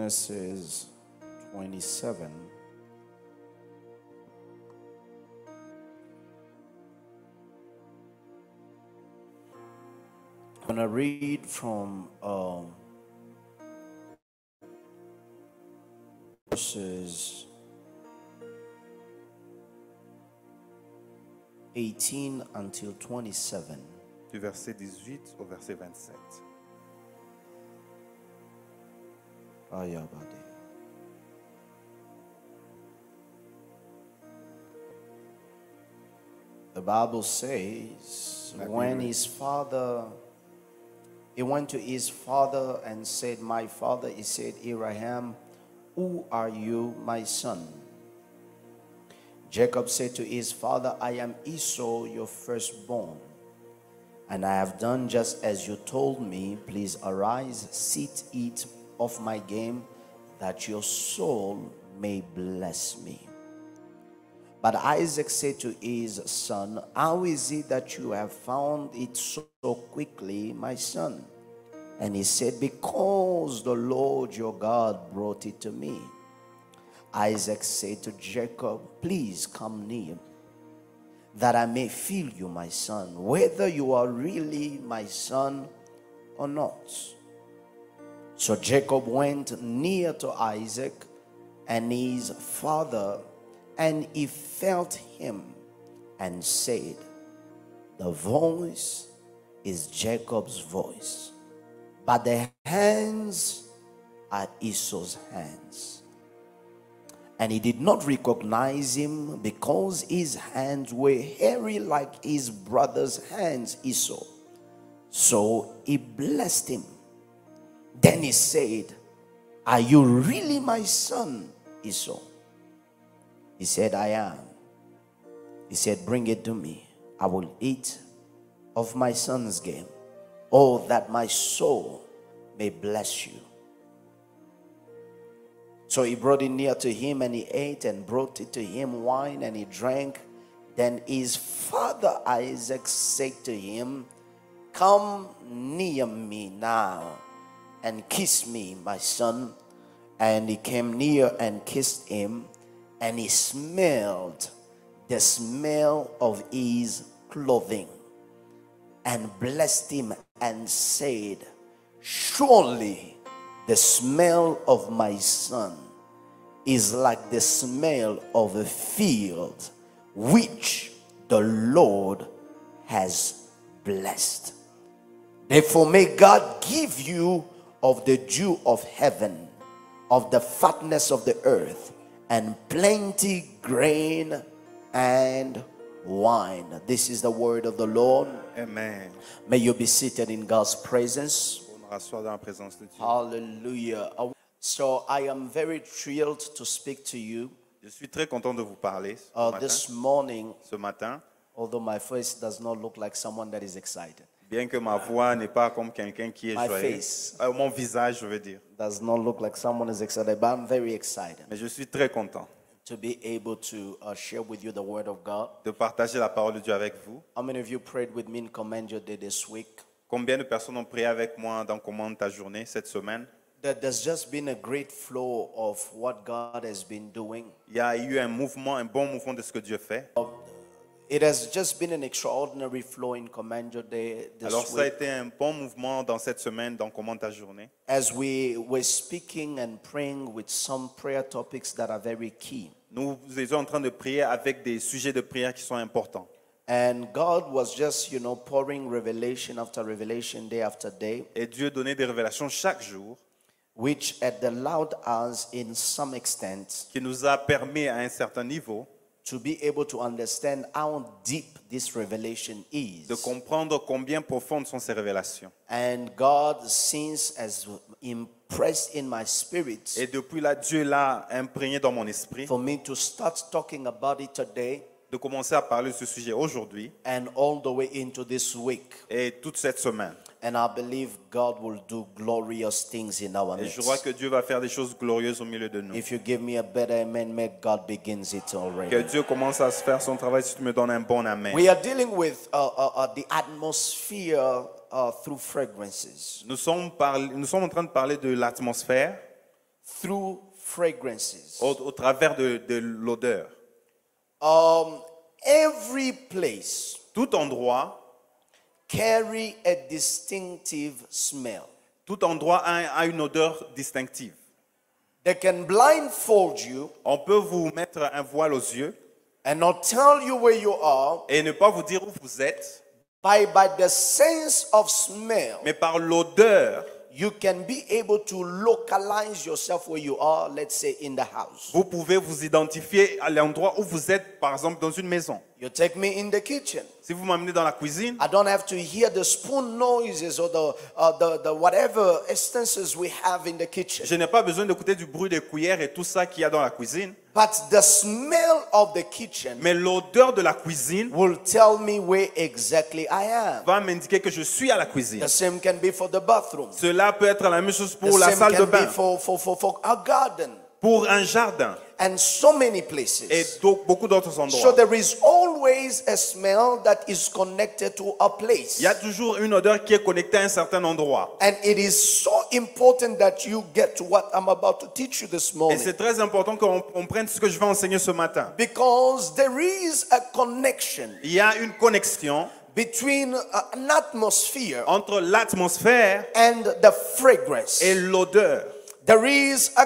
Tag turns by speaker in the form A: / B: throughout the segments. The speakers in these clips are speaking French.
A: Genesis 27. I'm going to read from verses 18 until 27.
B: Du verset 18 au verset 27.
A: Ayabade. The Bible says, when his father, he went to his father and said, "My father," he said, "Here I am. Who are you, my son?" Jacob said to his father, "I am Esau, your firstborn, and I have done just as you told me. Please arise, sit, eat of my game, that your soul may bless me." But Isaac said to his son, "How is it that you have found it so quickly, my son?" And he said, "Because the Lord your God brought it to me." Isaac said to Jacob, "Please come near, that I may feel you, my son, whether you are really my son or not." So Jacob went near to Isaac and his father, and he felt him and said, "The voice is Jacob's voice, but the hands are Esau's hands." And he did not recognize him, because his hands were hairy like his brother's hands, Esau. So he blessed him. Then he said, "Are you really my son, Esau?" He said, "I am." He said, "Bring it to me. I will eat of my son's game. Oh, that my soul may bless you." So he brought it near to him, and he ate, and brought it to him wine, and he drank. Then his father Isaac said to him, "Come near me now and kiss me, my son." And he came near and kissed him, and he smelled the smell of his clothing, and blessed him and said, "Surely the smell of my son is like the smell of a field which the Lord has blessed. Therefore may God give you of the dew of heaven, of the fatness of the earth, and plenty grain and wine." This is the word of the Lord.
B: Amen.
A: May you be seated in God's presence.
B: On nous rasseoir dans la présence de Dieu.
A: Hallelujah. So I am very thrilled to speak to you
B: Je suis très content de vous parler
A: this morning,
B: ce matin,
A: although my face does not look like someone that is excited.
B: bien que ma voix n'est pas comme quelqu'un qui est
A: My
B: joyeux.
A: face.
B: Mon visage, je veux dire.
A: Does not look like someone is excited, but I'm very excited
B: Mais je suis très content
A: to be able to share with you the word of God.
B: de partager la parole de Dieu avec vous.
A: How many of you prayed with me in Command Your Day this week?
B: Combien de personnes ont prié avec moi dans Commande ta journée cette semaine?
A: That there's just been a great flow of what God has been doing.
B: Il y a eu un bon mouvement de ce que Dieu fait.
A: It has just been an extraordinary flow in Command Your Day
B: Alors
A: this
B: ça a
A: week.
B: été un bon mouvement dans cette semaine dans Commande ta journée.
A: As we were speaking and praying with some prayer topics that are very key.
B: Nous étions en train de prier avec des sujets de prière qui sont importants.
A: And God was just, pouring revelation after revelation, day after day,
B: Et Dieu donnait des révélations chaque jour
A: which had allowed us, in some extent,
B: qui nous a permis à un certain niveau
A: to be able to understand how deep this revelation is.
B: de comprendre combien profondes sont ces révélations.
A: And God, since, has impressed in my spirit
B: Et depuis là, Dieu l'a imprégné dans mon esprit
A: for me to start talking about it today
B: de commencer à parler de ce sujet aujourd'hui
A: and all the way into this week.
B: et toute cette semaine.
A: And I believe God will do glorious things in our
B: Et je crois
A: midst.
B: que Dieu va faire des choses glorieuses au milieu de nous.
A: If you give me a better amen, may God begins it
B: Que
A: already.
B: Dieu commence à se faire son travail si tu me donnes un bon amen.
A: We are dealing with the atmosphere through fragrances.
B: Nous sommes en train de parler de l'atmosphère
A: through fragrances.
B: au travers de l'odeur.
A: Every place
B: Tout endroit,
A: carry a distinctive smell.
B: tout endroit a une odeur distinctive.
A: They can blindfold you
B: On peut vous mettre un voile aux yeux
A: and not tell you where you are,
B: et ne pas vous dire où vous êtes,
A: by the sense of smell.
B: mais par l'odeur,
A: You can be able to localize yourself where you are, let's say in the house.
B: vous pouvez vous identifier à l'endroit où vous êtes, par exemple dans une maison.
A: You take me in the kitchen.
B: Si vous m'amenez dans la cuisine,
A: I don't have to hear the spoon noises or the whatever instances we have in the kitchen.
B: je n'ai pas besoin d'écouter du bruit des cuillères et tout ça qu'il y a dans la cuisine.
A: But the smell of the kitchen
B: Mais l'odeur de la cuisine
A: will tell me where exactly I am.
B: va m'indiquer que je suis à la cuisine.
A: The same can be for the bathroom.
B: Cela peut être la même chose
A: The
B: pour la
A: same
B: salle de
A: can be
B: bain,
A: for a garden
B: pour un jardin
A: and so many
B: et
A: places.
B: beaucoup d'autres
A: So
B: endroits.
A: there is always a smell that is connected to a place.
B: Il y a toujours une odeur qui est connectée à un certain endroit.
A: And it is so important that you get to what I'm about to teach you this
B: Et
A: morning.
B: c'est très important qu'on comprenne ce que je vais enseigner ce matin.
A: Because there is a connection
B: Il y a une connexion
A: between an atmosphere
B: entre l'atmosphère
A: and the fragrance.
B: et l'odeur.
A: There is a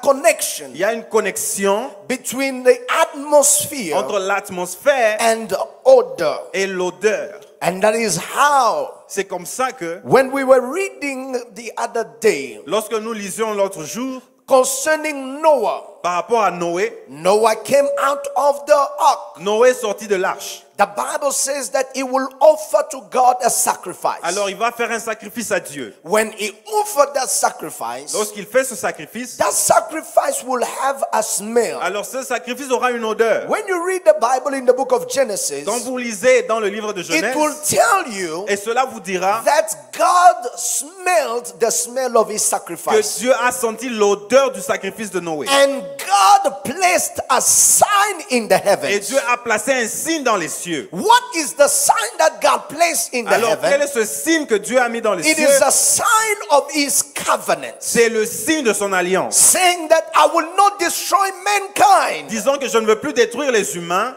A: connection
B: Il y a une connexion
A: between the atmosphere
B: entre l'atmosphère
A: and odor.
B: et l'odeur.
A: And that is how,
B: C'est comme ça que,
A: when we were reading the other day
B: lorsque nous lisions l'autre jour,
A: concerning Noah,
B: par rapport à Noé,
A: Noah came out of the ark.
B: Noé est sorti de l'arche.
A: The Bible says that he will offer to God a sacrifice.
B: Alors il va faire un sacrifice à Dieu.
A: When he offered that sacrifice,
B: Lorsqu'il fait ce sacrifice,
A: that sacrifice will have a smell.
B: alors ce sacrifice aura une odeur.
A: When you read the Bible in the book of Genesis,
B: Quand vous lisez dans le livre de
A: it will
B: Genèse,
A: tell you
B: et cela vous dira
A: that God smelled the smell of his
B: que
A: sacrifice.
B: Dieu a senti l'odeur du sacrifice de Noé.
A: And God placed a sign in the
B: Et
A: heavens.
B: Dieu a placé un signe dans les cieux.
A: What is the sign that God placed in the
B: Alors quel
A: heaven?
B: est ce signe que Dieu a mis dans les
A: It
B: cieux?
A: is a sign of his covenant,
B: C'est le signe de son alliance.
A: saying that I will not destroy mankind
B: Disons que je ne veux plus détruire les humains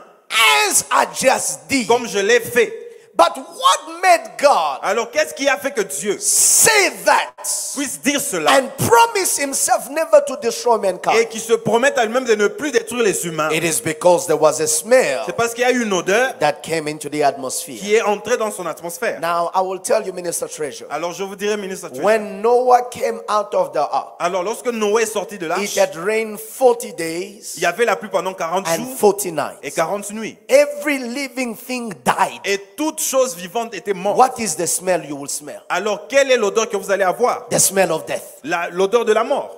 A: as I just did.
B: comme je l'ai fait.
A: But what made God
B: Alors qu'est-ce qui a fait que Dieu
A: say that
B: puisse dire cela
A: and promise himself never to destroy
B: et
A: mankind?
B: qu'il se promette à lui-même de ne plus détruire les humains?
A: It is because there was a smell
B: C'est parce qu'il y a une odeur
A: that came into the atmosphere.
B: qui est entrée dans son atmosphère.
A: Now I will tell you, Minister Treasure,
B: Alors je vous dirai, ministre Treasure,
A: when Noah came out of the ark,
B: alors lorsque Noé est sorti de
A: it
B: l'arche,
A: had rained 40 days
B: il y avait la pluie pendant 40
A: and
B: jours
A: 40
B: et
A: nights.
B: 40 nuits.
A: Every living thing died.
B: Et toute chose vivante était morte.
A: What is the smell you will smell?
B: Alors quelle est l'odeur que vous allez avoir?
A: The smell of death.
B: L'odeur de la mort.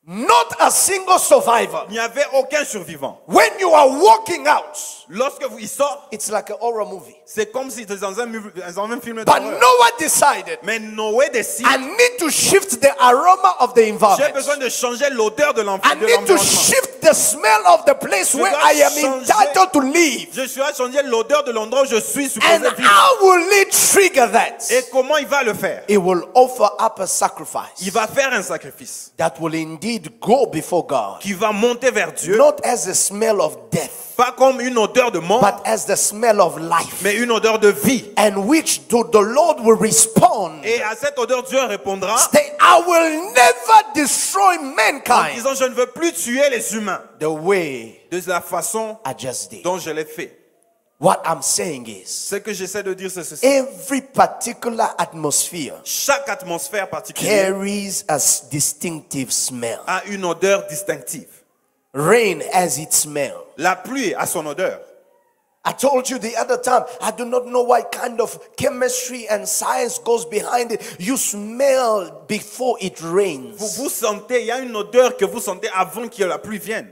A: Not a single survivor.
B: Il n'y avait aucun survivant.
A: When you are walking out,
B: Lorsque il sort,
A: it's like a horror movie.
B: c'est comme si c'était dans un film
A: But
B: d'horreur.
A: Noah decided,
B: Mais Noé décide,
A: I need to shift the aroma of the
B: j'ai
A: environment.
B: besoin de changer l'odeur de
A: I need to
B: l'environnement.
A: shift the smell of the place
B: Je
A: where
B: dois
A: I am
B: changer-
A: entitled to live.
B: Je suis à changer l'odeur de l'endroit où je suis supposé
A: And
B: vivre.
A: how will it trigger that?
B: Et comment il va le faire?
A: It will offer up a sacrifice
B: Il va faire un sacrifice
A: that will indeed go before God.
B: qui va monter vers Dieu,
A: Not as a smell of death,
B: pas comme une odeur de mort,
A: but as the smell of life.
B: mais une odeur de vie.
A: And which the Lord will respond.
B: Et à cette odeur, Dieu répondra
A: Say, I will never destroy
B: en
A: mankind
B: disant, je ne veux plus tuer les humains
A: the way
B: de la façon
A: I just did.
B: dont je l'ai fait.
A: What I'm saying is,
B: Ce que j'essaie de dire, c'est ceci.
A: every particular atmosphere
B: Chaque atmosphère particulière
A: carries a distinctive smell.
B: a une odeur distinctive.
A: Rain has its smell.
B: La pluie a son odeur.
A: I told you the other time, I do not know what kind of chemistry and science goes behind it. You smell before it rains.
B: Vous sentez, il y a une odeur que vous sentez avant que la pluie vienne.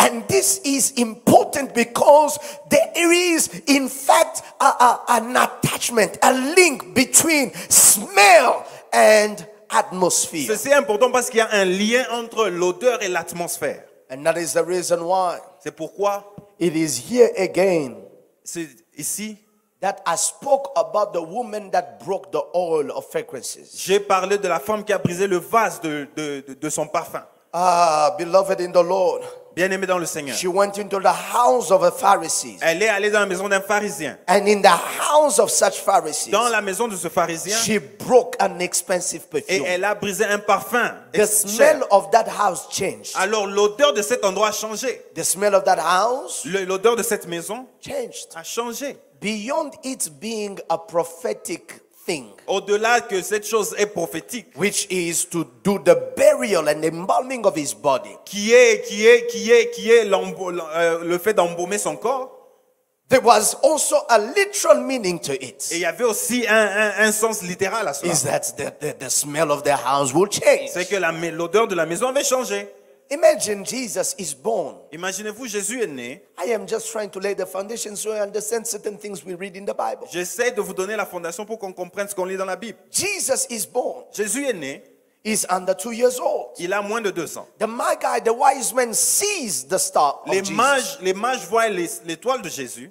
A: And this is important because there is, in fact, an attachment, a link between smell and atmosphere.
B: Ceci est important parce qu'il y a un lien entre l'odeur et l'atmosphère.
A: And that is the reason why
B: C'est pourquoi
A: it is here again
B: c'est ici
A: that I spoke about the woman that broke the oil of fragrances.
B: J'ai parlé de la femme qui a brisé le vase de son parfum.
A: Ah, beloved in the Lord.
B: Bien-aimée dans le Seigneur.
A: She went into the house of a Pharisee.
B: Elle est allée dans la maison d'un pharisien.
A: And in the house of such Pharisees,
B: Dans la maison de ce pharisien,
A: she broke an expensive
B: et
A: perfume.
B: elle a brisé un parfum
A: The
B: cher.
A: smell of that house changed.
B: Alors l'odeur de cet endroit a changé.
A: The smell of that house
B: L'odeur de cette maison
A: changed.
B: a changé.
A: Beyond it being a prophetic thing,
B: Au-delà que cette chose est prophétique,
A: which is to do the burial and embalming of his body,
B: qui est le fait d'embaumer son corps.
A: there was also a literal meaning to
B: Et
A: it.
B: il y avait aussi un sens littéral à cela.
A: Is that the smell of the house will change.
B: C'est que l'odeur de la maison avait changé.
A: Imagine Jesus is born.
B: Imaginez-vous, Jésus est né.
A: I am just trying to lay the foundation so you understand certain things we read in the Bible.
B: J'essaie de vous donner la fondation pour qu'on comprenne ce qu'on lit dans la Bible.
A: Jesus is born.
B: Jésus est né.
A: He's under 2 years old.
B: Il a moins de 2 ans.
A: The Magi, the wise men, sees the star of Jesus.
B: Les mages voient l'étoile de Jésus.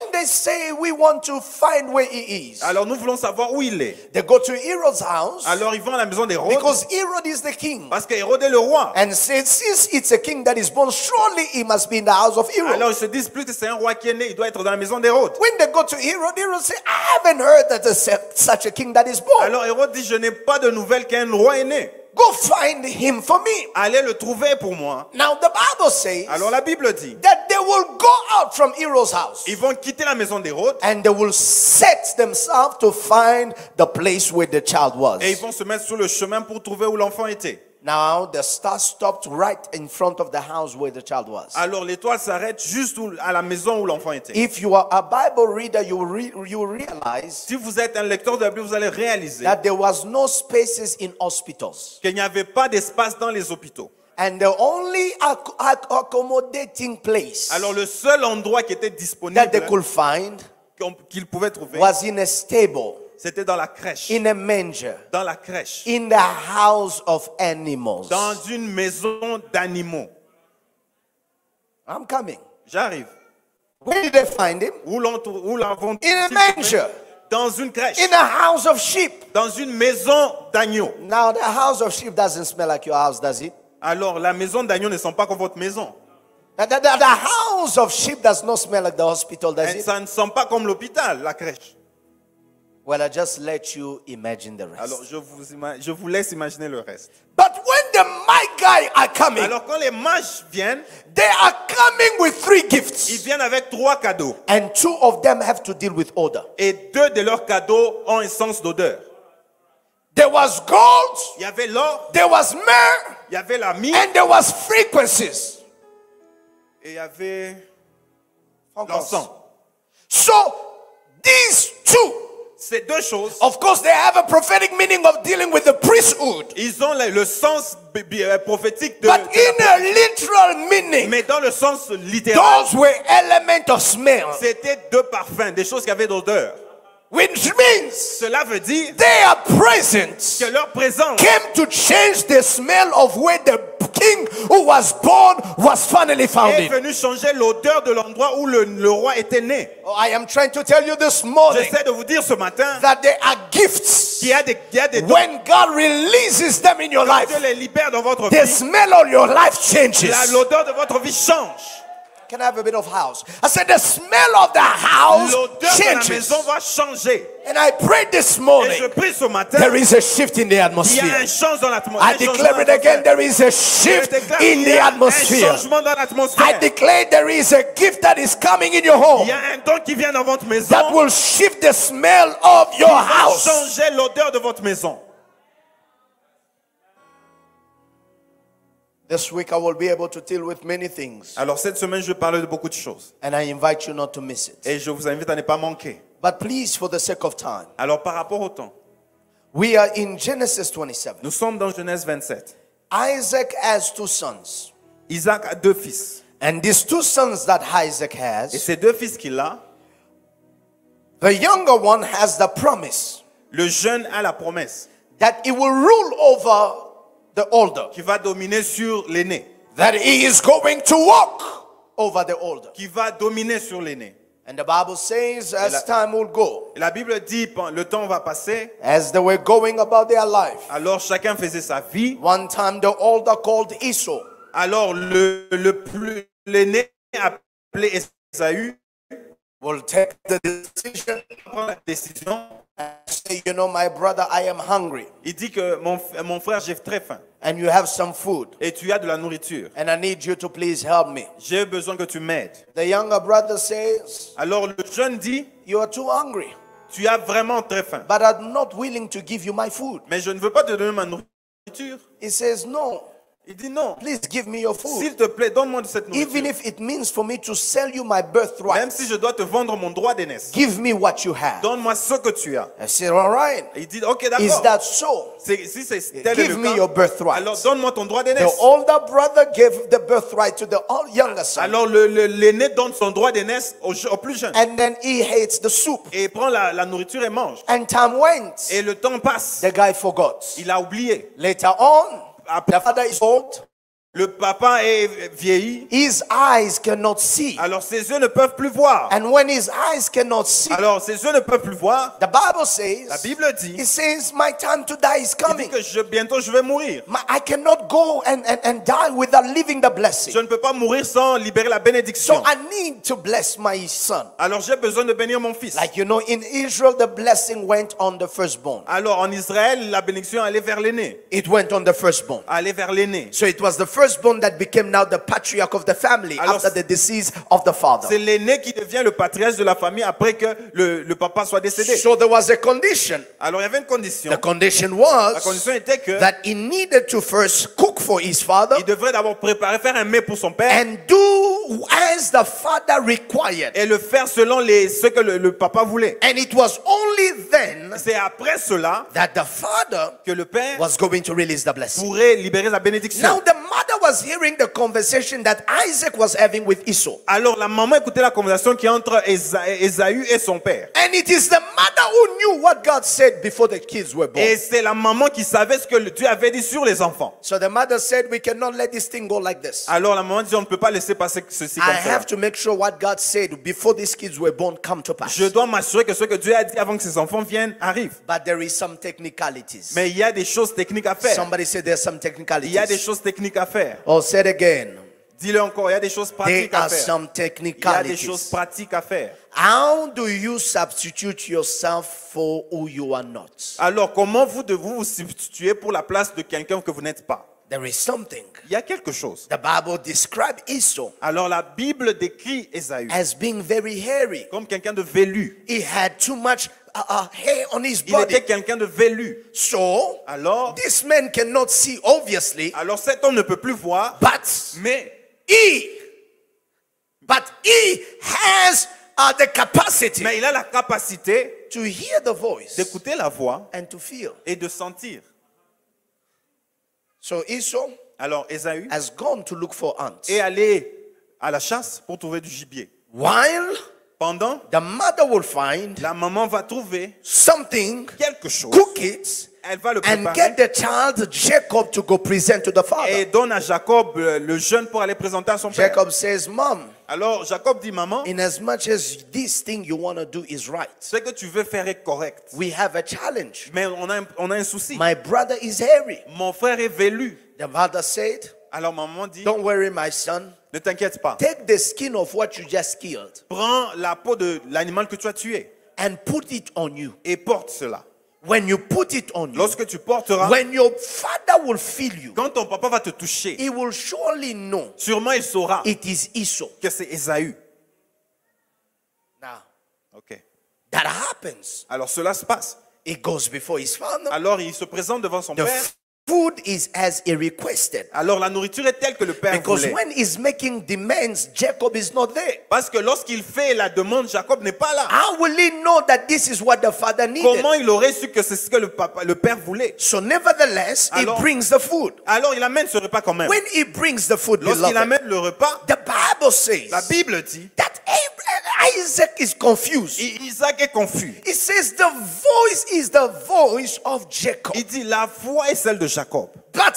A: And they say, we want to find where he is.
B: Alors nous voulons savoir où il est.
A: They go to Herod's house
B: Alors ils vont à la maison d'Hérode.
A: because Herod is the king.
B: Parce qu'Hérode est le roi.
A: And since it's a king that is born, surely he must be in the house of Herod.
B: Alors ils se disent, plus que c'est un roi qui est né, il doit être dans la maison d'Hérode.
A: When they go to Herod, Herod says, I haven't heard that there's such a king that is born.
B: Alors Hérode dit, je n'ai pas de nouvelles qu'un roi est né.
A: Go find him for me.
B: Allez le trouver pour moi.
A: Now the Bible says
B: Alors la Bible dit,
A: that they will go out from Herod's house
B: ils vont quitter la maison d'Hérode
A: and they will set themselves to find the place where the child was.
B: et ils vont se mettre sur le chemin pour trouver où l'enfant était.
A: Now the star stopped right in front of the house where the child was.
B: Alors l'étoile s'arrête juste à la maison où l'enfant était.
A: If you are a Bible reader, you realize
B: Si vous êtes un lecteur de la Bible, vous allez réaliser
A: that there was no spaces in hospitals.
B: qu'il n'y avait pas d'espace dans les hôpitaux.
A: And the only accommodating place
B: Alors le seul endroit qui était disponible,
A: that they could find
B: qu'ils pouvaient trouver,
A: was in a stable,
B: c'était dans la crèche.
A: in a manger,
B: Dans la crèche.
A: in the house of animals.
B: Dans une maison d'animaux.
A: I'm coming.
B: J'arrive.
A: Where did they find him?
B: Où l'avons
A: In a manger.
B: Dans une crèche.
A: In a house of sheep.
B: Dans une maison d'agneaux.
A: Now the house of sheep doesn't smell like your house, does it?
B: Alors la maison d'agneaux ne sent pas comme votre maison.
A: The house of sheep does not smell like the hospital, does
B: Et
A: it?
B: ça ne sent pas comme l'hôpital, la crèche.
A: Well, I just let you imagine the rest.
B: Alors je vous laisse imaginer le reste.
A: But when the Magi are coming,
B: Alors quand les mages viennent,
A: they are coming with 3
B: ils
A: gifts.
B: viennent avec 3 cadeaux.
A: And 2 of them have to deal with odor.
B: Et 2 de leurs cadeaux ont un sens d'odeur.
A: There was gold,
B: Il y avait l'or,
A: there was myrrh,
B: il y avait la myrrhe,
A: and there was frequencies.
B: et il y avait l'encens.
A: So these 2,
B: Ces 2 choses,
A: of course, they have a prophetic meaning of dealing with the priesthood.
B: ils ont le sens prophétique de
A: But in
B: la-
A: a literal meaning,
B: mais dans le sens littéral,
A: those were elements of smell,
B: c'était 2 parfums, des choses qui avaient d'odeur.
A: which means
B: Cela veut dire
A: their presence
B: que leur présence
A: came to change the smell of where the king who was born was finally found
B: est
A: in.
B: venu changer l'odeur de l'endroit où le roi était né.
A: Oh, I am trying to tell you this morning
B: J'essaie de vous dire ce matin
A: that there are gifts.
B: qu'il y a des dons.
A: When God releases them in your
B: Quand
A: life,
B: Dieu les libère dans votre
A: the
B: vie,
A: smell of your life changes.
B: l'odeur de votre vie change.
A: Can I have a bit of house? I said the smell of the house
B: L'odeur de la
A: changes.
B: maison va changer.
A: And I prayed this
B: Et je
A: morning,
B: prie ce matin,
A: there is a shift in the
B: il y a
A: atmosphere.
B: un changement dans
A: I
B: l'atmosphère.
A: declare it again, there is a shift in the
B: Un
A: atmosphere.
B: changement dans
A: I
B: l'atmosphère.
A: declare there is a gift that is coming in your
B: Il
A: home
B: y a un don qui vient dans votre maison.
A: that will shift the smell of your
B: Va
A: house.
B: changer l'odeur de votre maison.
A: This week I will be able to deal with many things,
B: Alors cette semaine, je vais parler de beaucoup de choses.
A: and I invite you not to miss it.
B: Et je vous invite à ne pas manquer.
A: But please, for the sake of time,
B: Alors par rapport au temps,
A: we are in Genesis 27.
B: nous sommes dans Genèse 27.
A: Isaac has 2 sons.
B: Isaac a 2 fils.
A: And these 2 sons that Isaac
B: Et
A: has,
B: ces 2 fils qu'il a,
A: the younger one has the promise
B: le jeune a la promesse
A: that he will rule over the older,
B: qui va dominer sur l'aîné.
A: that he is going to walk over the older.
B: Qui va dominer sur l'aîné.
A: And the Bible says,
B: la-
A: as time will go,
B: Et la Bible dit, le temps va passer.
A: as they were going about their life,
B: Alors chacun faisait sa vie.
A: one time the older called Esau.
B: Alors l'aîné appelé Ésaü
A: Will take the decision
B: prend la décision.
A: and say, you know, my brother, I am hungry.
B: Il dit que mon frère, j'ai très faim.
A: And you have some food.
B: Et tu as de la nourriture.
A: And I need you to please help me.
B: J'ai besoin que tu m'aides.
A: The younger brother says,
B: Alors le jeune dit,
A: you are too hungry,
B: tu as vraiment très faim.
A: but I'm not willing to give you my food.
B: Mais je ne veux pas te donner ma nourriture.
A: He says, no,
B: Il dit non.
A: please give me your food.
B: S'il te plaît, donne-moi de cette
A: Even
B: nourriture.
A: if it means for me to sell you my
B: Même
A: birthright,
B: si je dois te vendre mon droit d'aînesse.
A: give me what you have.
B: Donne-moi ce que tu as.
A: I said, all right.
B: Et il dit, ok,
A: Is
B: d'accord.
A: that so?
B: Si c'est tel est
A: Give
B: le
A: me
B: cas,
A: your birthright.
B: alors donne-moi ton droit
A: The
B: d'aînesse.
A: older brother gave the birthright to the younger son.
B: Alors l'aîné donne son droit d'aînesse au plus jeune.
A: And then he hates the soup.
B: Et il prend la nourriture et mange.
A: And time went.
B: Et le temps passe.
A: The guy forgot.
B: Il a oublié.
A: Later on,
B: Après,
A: the father is old.
B: le papa est vieilli.
A: His eyes cannot see.
B: Alors ses yeux ne peuvent plus voir.
A: And when his eyes cannot see,
B: Alors ses yeux ne peuvent plus voir.
A: the Bible
B: La
A: says,
B: Bible dit,
A: it says, my time to die is
B: il dit
A: coming.
B: que bientôt je vais mourir.
A: I cannot go and die without leaving the blessing.
B: Je ne peux pas mourir sans libérer la
A: So
B: bénédiction.
A: I need to bless my son.
B: Alors j'ai besoin de bénir mon fils.
A: Like you know, in Israel, the blessing went on the firstborn.
B: Alors en Israël, la bénédiction allait vers l'aîné.
A: It went on the firstborn.
B: Allait vers l'aîné.
A: So it was the firstborn that became now the patriarch of the family
B: Alors,
A: after the decease of the father.
B: C'est l'aîné qui devient le patriarche de la famille après que le papa soit décédé.
A: So there was a condition.
B: Alors il y avait une condition.
A: The condition
B: La condition
A: was
B: était que
A: that he needed to first cook for his father
B: il devrait d'abord faire un mets pour son père
A: and do as the father required.
B: et le faire selon ce que le papa voulait.
A: And it was only then
B: C'est après cela
A: that the father
B: que le père
A: was going to release the blessing.
B: pourrait libérer la bénédiction.
A: Now the mother was hearing the conversation that Isaac was having with Esau.
B: Alors la maman écoutait la conversation qui est entre Ésaü et son père.
A: And it is the mother who knew what God said before the kids were born.
B: Et c'est la maman qui savait ce que Dieu avait dit sur les enfants.
A: So the mother said, we cannot let this thing go like this.
B: Alors la maman dit, on ne peut pas laisser passer ceci
A: I
B: comme ça.
A: have to make sure what God said before these kids were born come to pass.
B: Je dois m'assurer que ce que Dieu a dit avant que ses enfants viennent arrive.
A: But there is some technicalities.
B: Mais il y a des choses techniques à faire.
A: Somebody said there's some
B: Il y a des
A: technicalities.
B: choses techniques à faire.
A: Oh, say it again.
B: Dis-le encore, il y a des choses
A: There
B: pratiques à
A: are
B: faire.
A: some
B: Il y a des
A: technicalities.
B: choses pratiques à faire.
A: How do you substitute yourself for who you are not?
B: Alors, comment vous devez vous substituer pour la place de quelqu'un que vous n'êtes pas?
A: There is something.
B: Il y a quelque chose.
A: The Bible describes Esau
B: Alors, la Bible décrit Ésaü
A: as being very hairy.
B: comme quelqu'un de vélu.
A: He had too much hair on his
B: Il était
A: body.
B: quelqu'un de vélu.
A: So,
B: Alors,
A: this man cannot see, obviously,
B: cet homme ne peut plus voir, mais
A: he has the capacity
B: il a la capacité
A: to hear the voice
B: d'écouter la voix
A: and to feel.
B: et de sentir.
A: So Esau
B: Alors, Ésaü
A: has gone to look for ants.
B: est allé à la chasse pour trouver du gibier.
A: While
B: Pendant,
A: the mother will find
B: la maman va trouver
A: something,
B: quelque chose.
A: cook it,
B: Elle va le
A: and
B: préparer
A: get the child Jacob to go present to the
B: et
A: father.
B: donne à Jacob le jeune pour aller présenter à son père.
A: Jacob says, Mom,
B: Alors Jacob dit, maman,
A: in as much as this thing you want to do is right,
B: ce que tu veux faire est correct.
A: we have a challenge.
B: Mais on a un souci.
A: My brother is hairy.
B: Mon frère est vélu.
A: The mother said,
B: Alors maman dit,
A: don't worry, my son.
B: ne t'inquiète pas.
A: Take the skin of what you just killed
B: Prends la peau de l'animal que tu as tué
A: and put it on you.
B: et porte cela.
A: When you put it on you,
B: Lorsque tu porteras,
A: when your father will feel you,
B: quand ton papa va te toucher,
A: he will surely know
B: sûrement il saura
A: it is Esau.
B: que c'est Ésaü.
A: Now,
B: Ok.
A: that happens.
B: Alors cela se passe.
A: He goes before his father.
B: Alors il se présente devant son
A: The
B: père.
A: food is as he requested.
B: Alors la nourriture est telle que le père
A: Because
B: voulait.
A: when he's making demands, Jacob is not there.
B: Parce que lorsqu'il fait la demande, Jacob n'est pas là.
A: How will he know that this is what the father needed?
B: Comment il aurait su que c'est ce que le père voulait?
A: So nevertheless, he
B: Alors-
A: brings the food.
B: Alors il amène ce repas quand même.
A: When he brings the food,
B: Lorsqu'il
A: beloved,
B: amène le repas,
A: the Bible says
B: la Bible dit,
A: that Isaac is confused.
B: Isaac est confus.
A: It says the voice is the voice of Jacob.
B: Il dit, la voix est celle de Jacob.
A: But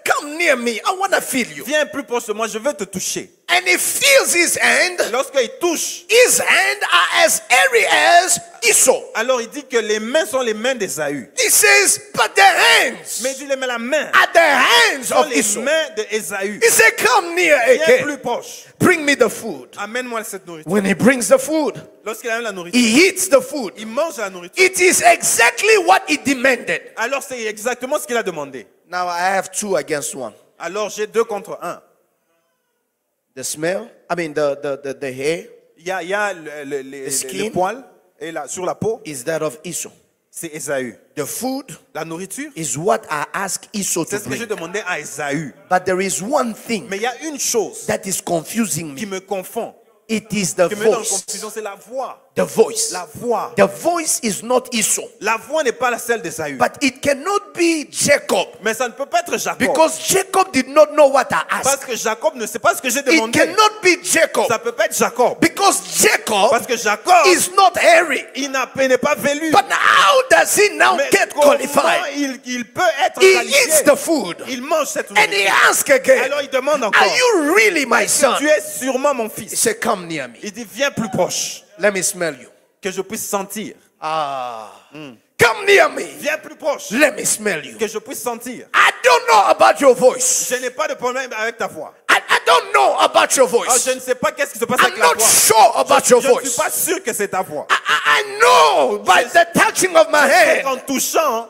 A: come near me. I want to feel you.
B: Viens plus proche de moi, je veux te toucher.
A: and he feels his hand,
B: lorsqu'il touche,
A: his hands are as hairy as Esau.
B: alors il dit que les mains sont les mains d'Ésaü.
A: He says, but the hands
B: Mais il dit les mains, la main
A: are the hands
B: sont
A: of
B: les
A: Esau.
B: mains d'Ésaü.
A: He said, come near
B: Viens
A: again.
B: plus proche.
A: Bring me the food.
B: Amène-moi cette nourriture.
A: When he brings the food,
B: Lorsqu'il amène la nourriture,
A: he eats the food.
B: il mange la nourriture.
A: It is exactly what he demanded.
B: Alors c'est exactement ce qu'il a demandé.
A: Now I have 2 against 1.
B: Alors j'ai 2 contre 1.
A: The smell, the hair
B: Il y a
A: skin.
B: le poil et sur la peau,
A: is that of Esau.
B: c'est Ésaü.
A: The food
B: La nourriture,
A: is what I asked Esau to
B: c'est ce que j'ai
A: bring.
B: demandé à Ésaü.
A: But there is one thing
B: Mais il y a une chose
A: that is confusing
B: qui
A: me.
B: me confond,
A: It is the
B: qui me met dans la
A: voice.
B: confusion, c'est la voix.
A: The voice.
B: La voix.
A: The voice is not Esau.
B: La voix n'est pas la celle d'Ésaü.
A: But it cannot be Jacob.
B: Mais ça ne peut pas être Jacob.
A: Because Jacob did not know what I
B: Parce
A: asked.
B: que Jacob ne sait pas ce que j'ai
A: It
B: demandé.
A: cannot be Jacob.
B: Ça ne peut pas être Jacob.
A: Because Jacob
B: Parce que Jacob,
A: is not hairy.
B: il n'est pas velu.
A: But how does he now
B: Mais
A: get
B: comment
A: qualified?
B: il peut être
A: He
B: qualifié?
A: eats the food.
B: Il mange cette
A: And he
B: nourriture.
A: asks again,
B: Alors il demande encore,
A: are you really my son?
B: tu es sûrement mon
A: He
B: fils.
A: said, come near me.
B: Il dit, viens plus proche,
A: Let me smell you.
B: que je puisse sentir.
A: Come near me.
B: Viens plus proche,
A: Let me smell you.
B: que je puisse sentir.
A: I don't know about your voice.
B: Je n'ai pas de problème avec ta voix.
A: I don't know about your
B: Alors,
A: voice.
B: je ne sais pas qu'est-ce qui se passe
A: I'm
B: avec la
A: not
B: voix.
A: sure about your
B: Je ne suis
A: voice.
B: pas sûr que c'est ta voix.
A: I know by the touching of my
B: Et
A: hand,
B: en touchant,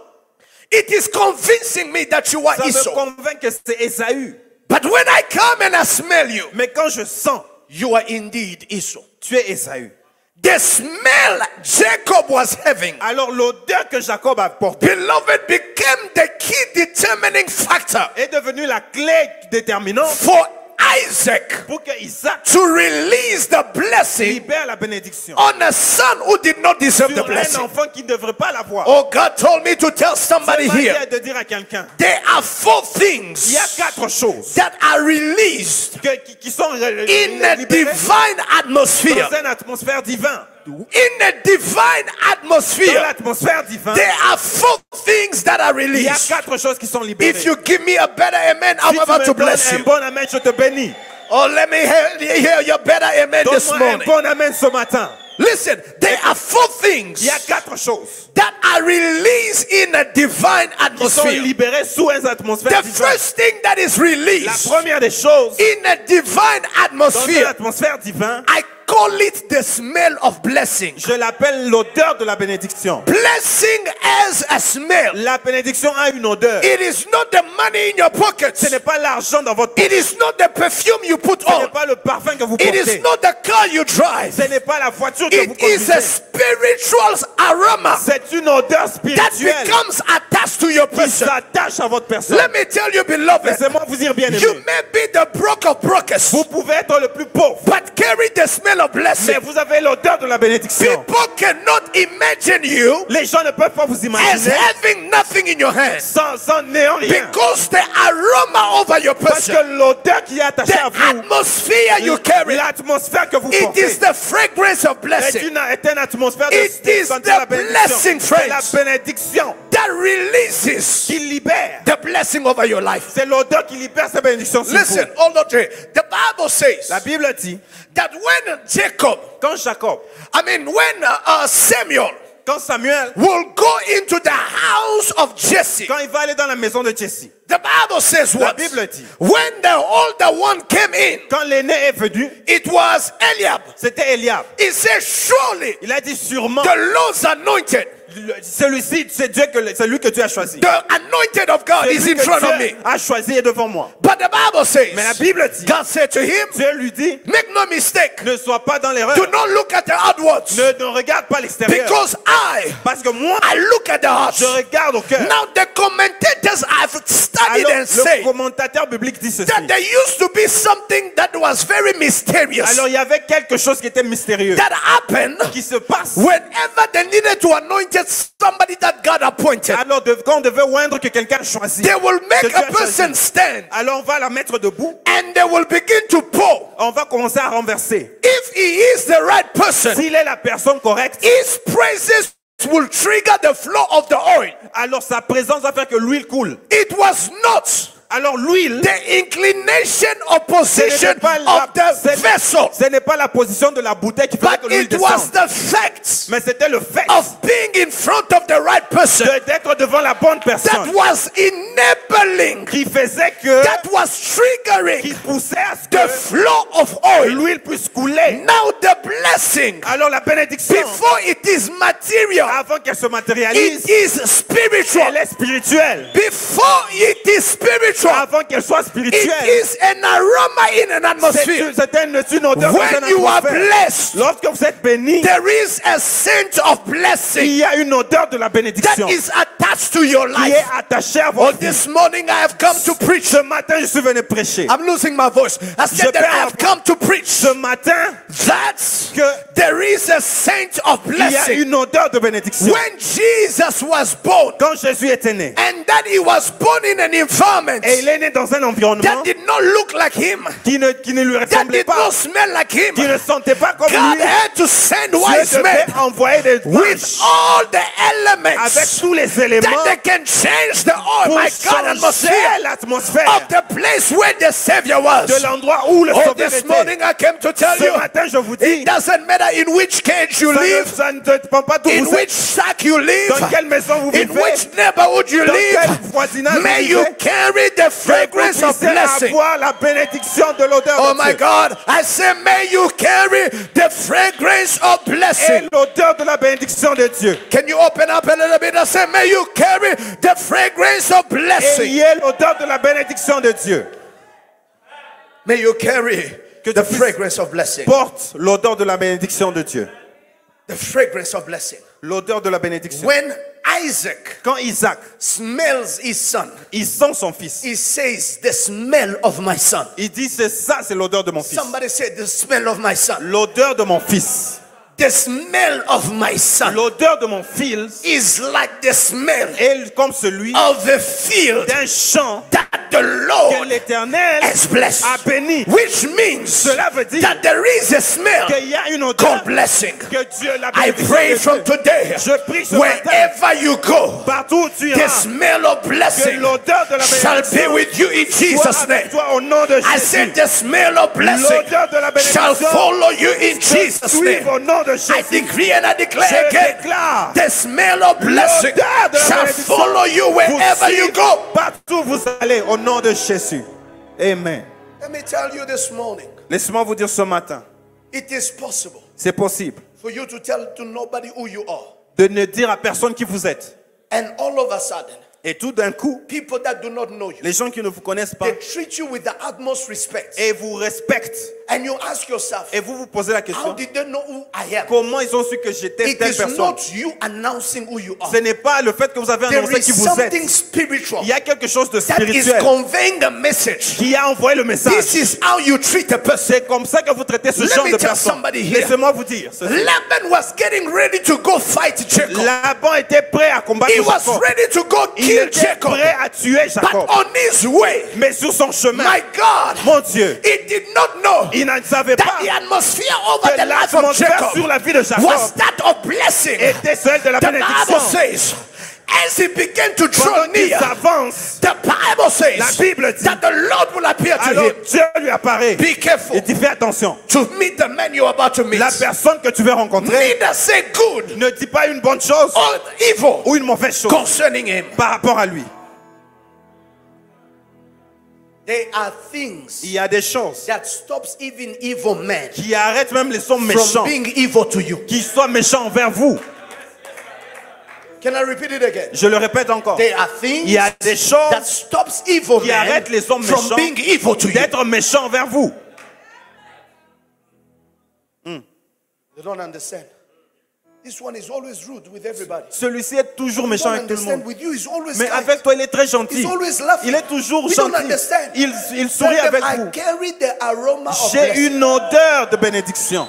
A: it is convincing me that you are
B: ça me
A: Esau.
B: convainc que c'est Ésaü.
A: But when I come and I smell you,
B: Mais quand je sens,
A: you are indeed Esau.
B: tu es Ésaü.
A: The smell Jacob was having,
B: Alors l'odeur que Jacob a portée
A: beloved, became the key determining factor
B: est devenue la clé déterminante
A: for Isaac
B: pour que Isaac
A: to release the blessing
B: libère la bénédiction
A: on a son who did not deserve the
B: sur un
A: blessing.
B: enfant qui ne devrait pas l'avoir.
A: Oh, God told me to tell somebody
B: C'est
A: here,
B: de dire à quelqu'un,
A: there are 4
B: il
A: things
B: y a 4 choses
A: that are released
B: qui sont
A: in a
B: libérées
A: divine atmosphere.
B: dans une atmosphère divine.
A: In a divine
B: Dans
A: atmosphere,
B: l'atmosphère divine,
A: there are 4 things that are
B: il y a
A: released.
B: 4 choses qui sont libérées.
A: If you give me a better amen, I'm
B: Si tu
A: about
B: me
A: to
B: donnes
A: bless
B: un
A: you.
B: bon amen, je te bénis.
A: Oh, let me hear your better amen this
B: Donne-moi un
A: morning.
B: bon amen ce matin.
A: Listen, there are 4 things
B: Il y a 4 choses
A: that are released in a divine
B: qui sont
A: atmosphere.
B: libérées sous une atmosphère
A: The
B: divine.
A: first thing that is
B: La
A: released
B: première des choses,
A: in a divine
B: dans une
A: atmosphere,
B: atmosphère divine,
A: I call it the smell of blessing.
B: je l'appelle l'odeur de la bénédiction.
A: Blessing has a smell.
B: La bénédiction a une odeur.
A: It is not the money in your pockets.
B: Ce n'est pas l'argent dans votre
A: It
B: poche.
A: is not the perfume you put
B: Ce n'est
A: on.
B: pas le parfum que vous
A: It is
B: portez.
A: not the car you drive.
B: Ce n'est pas la voiture que vous
A: It is a
B: conduisez.
A: spiritual aroma
B: C'est une odeur
A: that
B: spirituelle
A: becomes attached to your
B: qui
A: person.
B: s'attache à votre personne.
A: Let me tell you, beloved,
B: Laissez-moi vous dire bien
A: you
B: aimé.
A: may be the broke of brokers,
B: Vous pouvez être le plus pauvre,
A: but carry the smell of
B: mais
A: blessing.
B: vous avez l'odeur de la bénédiction.
A: People cannot imagine you
B: Les gens ne peuvent pas vous
A: as
B: imaginer
A: having nothing in your hands
B: sans néant rien.
A: because the aroma over your
B: Parce
A: person,
B: que l'odeur qui est attachée
A: the
B: à vous,
A: atmosphere you carry,
B: l'atmosphère que vous
A: it
B: portez,
A: is the fragrance of
B: est
A: blessing
B: une atmosphère
A: It
B: de
A: is
B: sentir la
A: the
B: bénédiction.
A: blessing,
B: C'est la
A: friends.
B: bénédiction
A: that releases
B: qui libère.
A: the blessing over your life.
B: C'est l'odeur qui libère cette bénédiction sur
A: Listen,
B: vous.
A: hold on to it. The Bible says
B: La Bible dit,
A: that when Jacob,
B: quand Jacob,
A: when Samuel
B: quand Samuel,
A: will go into the house of Jesse,
B: quand il va aller dans la maison de Jesse,
A: the Bible says
B: la
A: what?
B: Bible dit,
A: When the older one came in,
B: quand l'aîné est venu,
A: it was Eliab.
B: c'était Eliab.
A: He said, surely
B: Il a dit sûrement,
A: the Lord's anointed,
B: celui-ci, c'est lui que tu as choisi.
A: the anointed of God is
B: Celui
A: in
B: que
A: front of
B: Dieu
A: me.
B: a choisi est devant moi.
A: But the Bible says,
B: Mais la Bible dit,
A: God said to him,
B: Dieu lui dit,
A: make no mistake,
B: ne sois pas dans l'erreur.
A: do not look at the outwards,
B: Ne regarde pas l'extérieur.
A: because
B: Parce que moi,
A: I look at the heart.
B: je regarde au cœur.
A: Now the commentators have studied
B: Alors,
A: and said
B: le commentateur biblique dit ceci.
A: that there used to be something that was very mysterious
B: Alors, il y avait quelque chose qui était mystérieux
A: that happened
B: qui se passe.
A: whenever they needed to anoint somebody that God appointed.
B: Alors, quand on devait oindre que quelqu'un choisit,
A: They will
B: que
A: make
B: Dieu
A: a
B: a choisi.
A: person stand
B: Alors, on va la mettre debout.
A: and they will begin to pour.
B: On va commencer à renverser.
A: If he is the right person,
B: S'il est la personne correcte,
A: his praises will trigger the flow of the oil.
B: alors sa présence va faire que l'huile coule.
A: It was not
B: Alors l'huile,
A: the inclination or position of the vessel,
B: ce n'est pas la position de la bouteille qui faisait que
A: but
B: l'huile
A: it was
B: descende.
A: the fact
B: Mais c'était le fait
A: of being in front of the right person
B: d'être devant la bonne
A: that
B: personne
A: was enabling,
B: qui faisait que,
A: that was
B: qui
A: triggering
B: poussait à ce
A: the
B: que
A: flow of oil.
B: l'huile puisse couler.
A: Now the blessing,
B: Alors la bénédiction,
A: before it is material,
B: avant qu'elle se matérialise,
A: it is spiritual.
B: elle est spirituelle.
A: Before it is spiritual,
B: Avant qu'elle soit
A: it
B: spirituelle,
A: is an aroma in an atmosphere.
B: c'est une odeur dans
A: When
B: un
A: you are
B: atmosphère.
A: blessed,
B: Lorsque vous êtes béni,
A: there is a scent of
B: il
A: blessing
B: y a une odeur de la
A: that
B: bénédiction
A: is attached to your
B: qui est
A: life.
B: attachée à
A: Oh,
B: votre vie.
A: this morning I have come to preach.
B: Ce matin, je suis venu prêcher.
A: I'm losing my voice. I
B: Je
A: said that
B: perds
A: I
B: ma
A: have
B: voix.
A: come to preach
B: Ce matin,
A: that
B: que
A: there is a scent of
B: il y a
A: blessing.
B: une odeur de bénédiction.
A: When Jesus was born,
B: Quand Jésus était né,
A: and that he was born in an environment
B: et il est né dans un environnement
A: that did not look like him,
B: qui ne lui
A: that
B: ressemblait
A: did
B: pas,
A: not smell like him,
B: qui ne sentait pas comme
A: God
B: lui.
A: had to send
B: Dieu
A: wise
B: devait
A: men
B: envoyer des
A: with
B: anges
A: all the
B: avec
A: elements
B: tous les éléments
A: that they can change the oil,
B: pour
A: my God,
B: changer
A: atmosphere
B: l'atmosphère
A: of the place where the Savior
B: de
A: was.
B: l'endroit où le
A: Oh,
B: Sauveur
A: this
B: était.
A: morning I came to tell
B: Ce
A: you,
B: matin, je vous dis,
A: it doesn't matter in which cage you live,
B: ça ne dépend pas d'où
A: in
B: vous
A: which
B: êtes,
A: shack you live,
B: dans quelle maison vous
A: in
B: vivez,
A: which neighborhood you
B: dans quel
A: live.
B: voisinage
A: May
B: vous
A: you
B: vivez,
A: carry the
B: que
A: fragrance
B: vous
A: of
B: puissiez
A: blessing.
B: avoir la bénédiction de l'odeur
A: Oh
B: de
A: my
B: Dieu.
A: God, I say, may you carry the fragrance of
B: Et
A: blessing.
B: l'odeur de la bénédiction de Dieu.
A: Can you open up a little bit and say, may you carry the fragrance of blessing?
B: Ayez l'odeur de la bénédiction de Dieu.
A: May you carry
B: Que
A: the
B: tu puisses
A: fragrance of blessing.
B: porte l'odeur de la bénédiction de Dieu.
A: The fragrance of blessing.
B: L'odeur de la bénédiction.
A: When Isaac
B: Quand Isaac,
A: smells his son,
B: il sent son fils,
A: he says, the smell of my son.
B: il dit c'est ça, c'est l'odeur de mon fils.
A: Somebody said, the smell of my son.
B: L'odeur de mon fils.
A: The smell of my son
B: L'odeur de mon fils
A: is like the smell
B: est comme celui
A: of the field
B: d'un champ
A: that the
B: que
A: Lord
B: l'Éternel
A: has blessed.
B: a béni.
A: Which means
B: Cela veut dire
A: that there is a smell
B: qu'il y a une odeur
A: called blessing.
B: que Dieu l'a
A: I
B: béni.
A: pray from today,
B: Je prie ce matin,
A: wherever you go,
B: partout où tu
A: the
B: iras,
A: smell of
B: que
A: blessing
B: l'odeur de la
A: shall be
B: bénédiction
A: with you in
B: soit
A: Jesus'
B: avec
A: name.
B: toi au nom de
A: I
B: Jésus.
A: said the smell of blessing
B: L'odeur de la
A: shall
B: bénédiction
A: follow you in
B: te
A: Jesus'
B: suive
A: name.
B: au nom de
A: I
B: Jésus.
A: decree and I declare
B: Je
A: again,
B: déclare
A: the smell of blessing
B: l'odeur de la
A: shall
B: bénédiction
A: follow you
B: vous
A: wherever you
B: suit
A: go.
B: partout où vous allez au nom de Jésus. Amen.
A: Let me tell you this morning,
B: Laisse-moi vous dire ce matin,
A: it is possible
B: c'est possible
A: for you to tell to nobody who you are.
B: de ne dire à personne qui vous êtes.
A: And all of a sudden,
B: Et tout d'un coup,
A: people that do not know you,
B: les gens qui ne vous connaissent pas
A: they treat you with the utmost respect.
B: et vous respectent
A: And you ask yourself,
B: et vous vous posez la
A: how
B: question,
A: did they know who I am?
B: comment ils ont su que j'étais
A: It
B: telle
A: is
B: personne?
A: not you announcing who you are.
B: Ce n'est pas le fait que vous avez
A: There
B: annoncé
A: is
B: qui vous êtes.
A: something spiritual
B: Il y a quelque chose de
A: that is
B: spirituel
A: conveying the message.
B: qui a envoyé le
A: This
B: message.
A: is how you treat a person.
B: C'est comme ça que vous traitez ce
A: Let
B: genre
A: me
B: de
A: tell
B: personne.
A: somebody here.
B: Laissez-moi vous dire.
A: Laban was getting ready to go fight Jacob.
B: Laban était prêt à combattre
A: He was
B: Jacob.
A: ready to go
B: Il
A: kill
B: était
A: Jacob.
B: prêt à tuer
A: But
B: Jacob.
A: on his way,
B: Mais sur son chemin,
A: my God,
B: mon Dieu,
A: he did not know
B: il ne savait
A: that
B: pas
A: the atmosphere over
B: que
A: the life of
B: l'atmosphère
A: Jacob
B: sur la vie de Jacob
A: was that of blessing.
B: était celle de la
A: The Bible
B: bénédiction.
A: says, as he began to draw
B: Pendant qu'il
A: near,
B: s'avance,
A: the Bible says
B: la Bible dit,
A: that the Lord will appear to
B: alors
A: him.
B: Dieu lui apparaît.
A: Be careful
B: Il dit fais attention.
A: to meet the man you're about to meet.
B: La personne que tu veux rencontrer
A: Neither say good
B: ne dit pas une bonne chose
A: or evil
B: ou une mauvaise chose
A: concerning him.
B: par rapport à lui.
A: There are things
B: Il y a des choses
A: that stops even evil men
B: qui arrêtent même les hommes
A: from
B: méchants,
A: being evil to you.
B: qui soient méchants envers vous.
A: Can I repeat it again?
B: Je le répète encore.
A: There are things
B: Il y a des choses
A: that stops evil
B: qui
A: men
B: arrêtent les hommes
A: from
B: méchants
A: being evil to you.
B: d'être méchants envers vous.
A: They don't understand. This one is always rude with everybody.
B: Celui-ci est toujours
A: We
B: méchant
A: don't
B: avec tout le
A: understand.
B: monde.
A: With you, he's always
B: Mais
A: kind.
B: avec toi, il est très gentil.
A: He's always laughing.
B: Il est toujours
A: We don't
B: gentil.
A: understand.
B: Il sourit
A: Tell them,
B: avec
A: I
B: vous.
A: carry the aroma of
B: J'ai
A: blessing.
B: une odeur de bénédiction.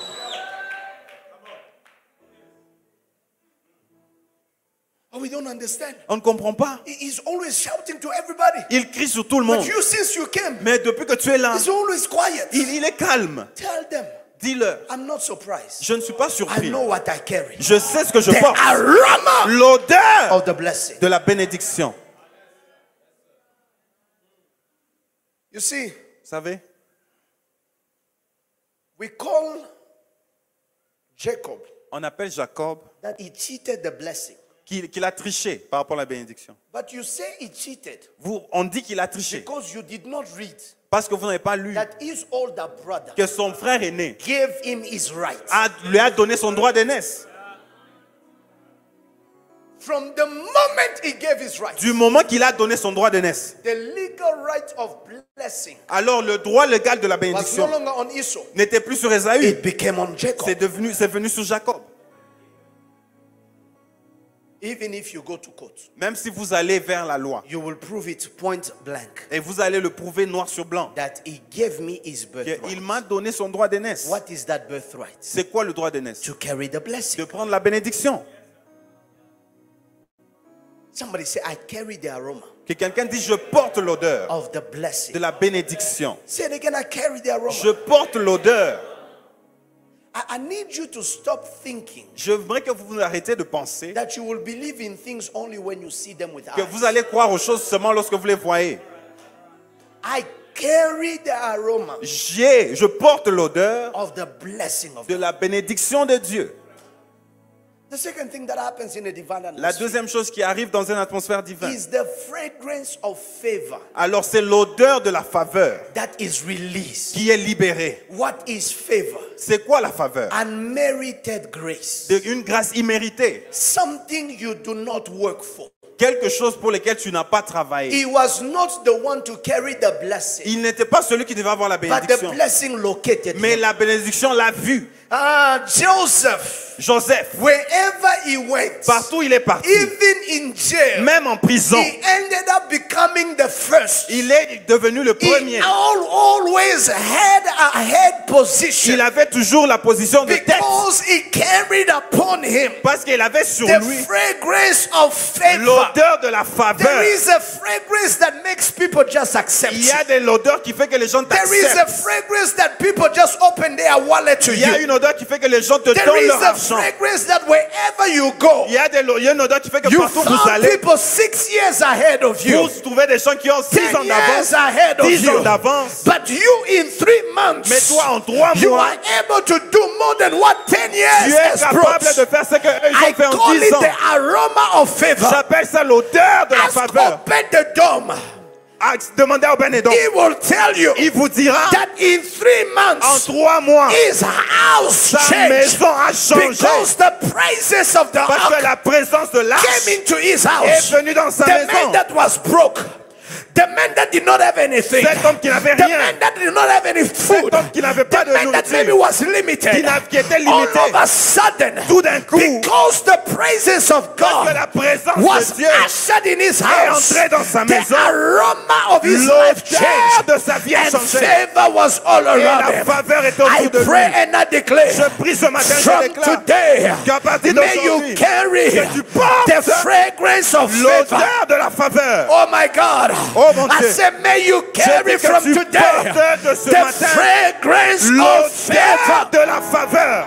A: Oh, we don't understand.
B: On ne comprend pas.
A: He's always shouting to everybody.
B: Il crie sur tout le monde.
A: But you, since you came,
B: Mais depuis que tu es là,
A: he's always quiet.
B: il est calme.
A: Tell them,
B: Dis-leur.
A: I'm not surprised.
B: Je ne suis pas
A: I
B: surpris.
A: know what I carry.
B: Je sais ce que je
A: The
B: porte.
A: aroma
B: L'odeur
A: of the blessing.
B: de la bénédiction.
A: You see,
B: Vous savez,
A: we call Jacob
B: on appelle Jacob
A: that he cheated the blessing.
B: qu'il a triché par rapport à la bénédiction.
A: But you say he cheated
B: On dit qu'il a triché
A: because you did not read
B: parce que vous n'avez pas lu
A: that his older brother
B: que son frère aîné
A: gave him his right.
B: lui a donné son droit d'aînesse.
A: From the moment he gave his right,
B: Du moment qu'il a donné son droit d'aînesse,
A: the legal right of blessing
B: alors le droit légal de la
A: was no
B: bénédiction
A: longer on Esau.
B: n'était plus sur Ésaü,
A: It became on Jacob.
B: c'est venu sur Jacob.
A: Even if you go to court,
B: Même si vous allez vers la loi
A: you will prove it point blank
B: et vous allez le prouver noir sur blanc
A: that he gave me his birthright.
B: qu'il m'a donné son droit d'aînesse.
A: What is that birthright?
B: C'est quoi le droit d'aînesse?
A: To carry the blessing.
B: De prendre la bénédiction.
A: Somebody say, I carry the aroma
B: Que quelqu'un dise je porte l'odeur
A: of the blessing.
B: de la bénédiction.
A: Say it again, I carry the aroma.
B: Je porte l'odeur.
A: I need you to stop thinking
B: Je voudrais que vous vous arrêtiez de penser
A: that you will believe in things only when you see them with
B: que
A: eyes.
B: vous allez croire aux choses seulement lorsque vous les voyez.
A: I carry the aroma
B: Je porte l'odeur
A: of the blessing of
B: de
A: God.
B: la bénédiction de Dieu.
A: The second thing that happens in a divine
B: La
A: atmosphere
B: deuxième chose qui arrive dans une atmosphère divine,
A: is the fragrance of favor
B: alors c'est l'odeur de la faveur
A: that is released.
B: qui est libérée.
A: What is favor?
B: C'est quoi la faveur?
A: Unmerited grace.
B: Une grâce imméritée.
A: Something you do not work for.
B: Quelque chose pour lequel tu n'as pas travaillé.
A: He was not the one to carry the blessing,
B: Il n'était pas celui qui devait avoir la
A: but the
B: bénédiction.
A: blessing located
B: Mais
A: him.
B: la bénédiction l'a vu. Joseph,
A: Wherever he went,
B: partout il est parti,
A: even in jail,
B: même en prison,
A: he ended up becoming the first.
B: il est devenu le
A: He
B: premier.
A: always had a head position
B: Il avait toujours la position de tête
A: because he carried upon him
B: parce qu'il avait sur
A: the
B: lui
A: fragrance of favor.
B: l'odeur de la
A: There
B: faveur.
A: is a fragrance that makes people just accept.
B: Il y a de l'odeur qui fait que les gens
A: There is a
B: t'acceptent.
A: fragrance that people just open their wallet to
B: Il y a
A: you.
B: une odeur qui fait que les gens te
A: There
B: donnent
A: is
B: leur
A: a
B: argent.
A: fragrance that wherever you go,
B: Il y a une odeur qui fait que
A: you
B: partout où vous
A: found
B: allez,
A: people 6 years ahead of you,
B: vous trouvez des gens qui ont 6
A: 10
B: ans d'avance,
A: years ahead of
B: 10 ans
A: you.
B: d'avance.
A: But you in 3 months,
B: Mais toi, en 3
A: you
B: mois,
A: are able to do more than what 10
B: tu
A: years
B: es
A: has
B: capable
A: brought.
B: de faire ce qu'eux
A: I
B: ont fait en
A: call
B: 10
A: it
B: ans.
A: the aroma of favor.
B: J'appelle ça l'odeur de la
A: Ask
B: faveur.
A: open the dome.
B: Demandez à Benedon.
A: He will tell you
B: Il vous dira
A: that in 3
B: en
A: months
B: 3 mois,
A: his house
B: sa
A: changed
B: maison a changé.
A: because the praises of the
B: Parce que
A: ark
B: la présence de l'arche
A: came into his
B: est
A: house.
B: venue dans sa
A: The man
B: maison.
A: that was broke, the man that did not have anything,
B: Cet homme qui n'avait
A: the
B: rien,
A: man that did not have any food,
B: cet homme qui n'avait pas
A: the
B: de
A: man that maybe
B: nourriture,
A: was limited,
B: qui était
A: all
B: limité,
A: of a sudden,
B: tout d'un coup,
A: because the praises of
B: parce que
A: God
B: la présence
A: was
B: de Dieu
A: ushered in his
B: est
A: house,
B: entrée dans sa
A: the
B: maison,
A: aroma of his life
B: l'odeur
A: changed,
B: de sa vie a
A: and
B: changé.
A: favor was all
B: Et
A: around
B: la
A: him.
B: faveur est
A: I
B: autour de
A: pray
B: lui.
A: and I declare,
B: Je prie ce matin, je
A: from
B: déclare
A: today,
B: qu'à partir
A: may you
B: d'aujourd'hui,
A: carry
B: que tu portes
A: the fragrance of favor.
B: l'odeur de la faveur.
A: Oh my God.
B: Oh mon
A: I
B: Dieu.
A: said, may you carry
B: Je dis que
A: from
B: tu
A: today
B: portes de ce
A: the
B: matin
A: fragrance of
B: l'odeur
A: favor.
B: de la faveur.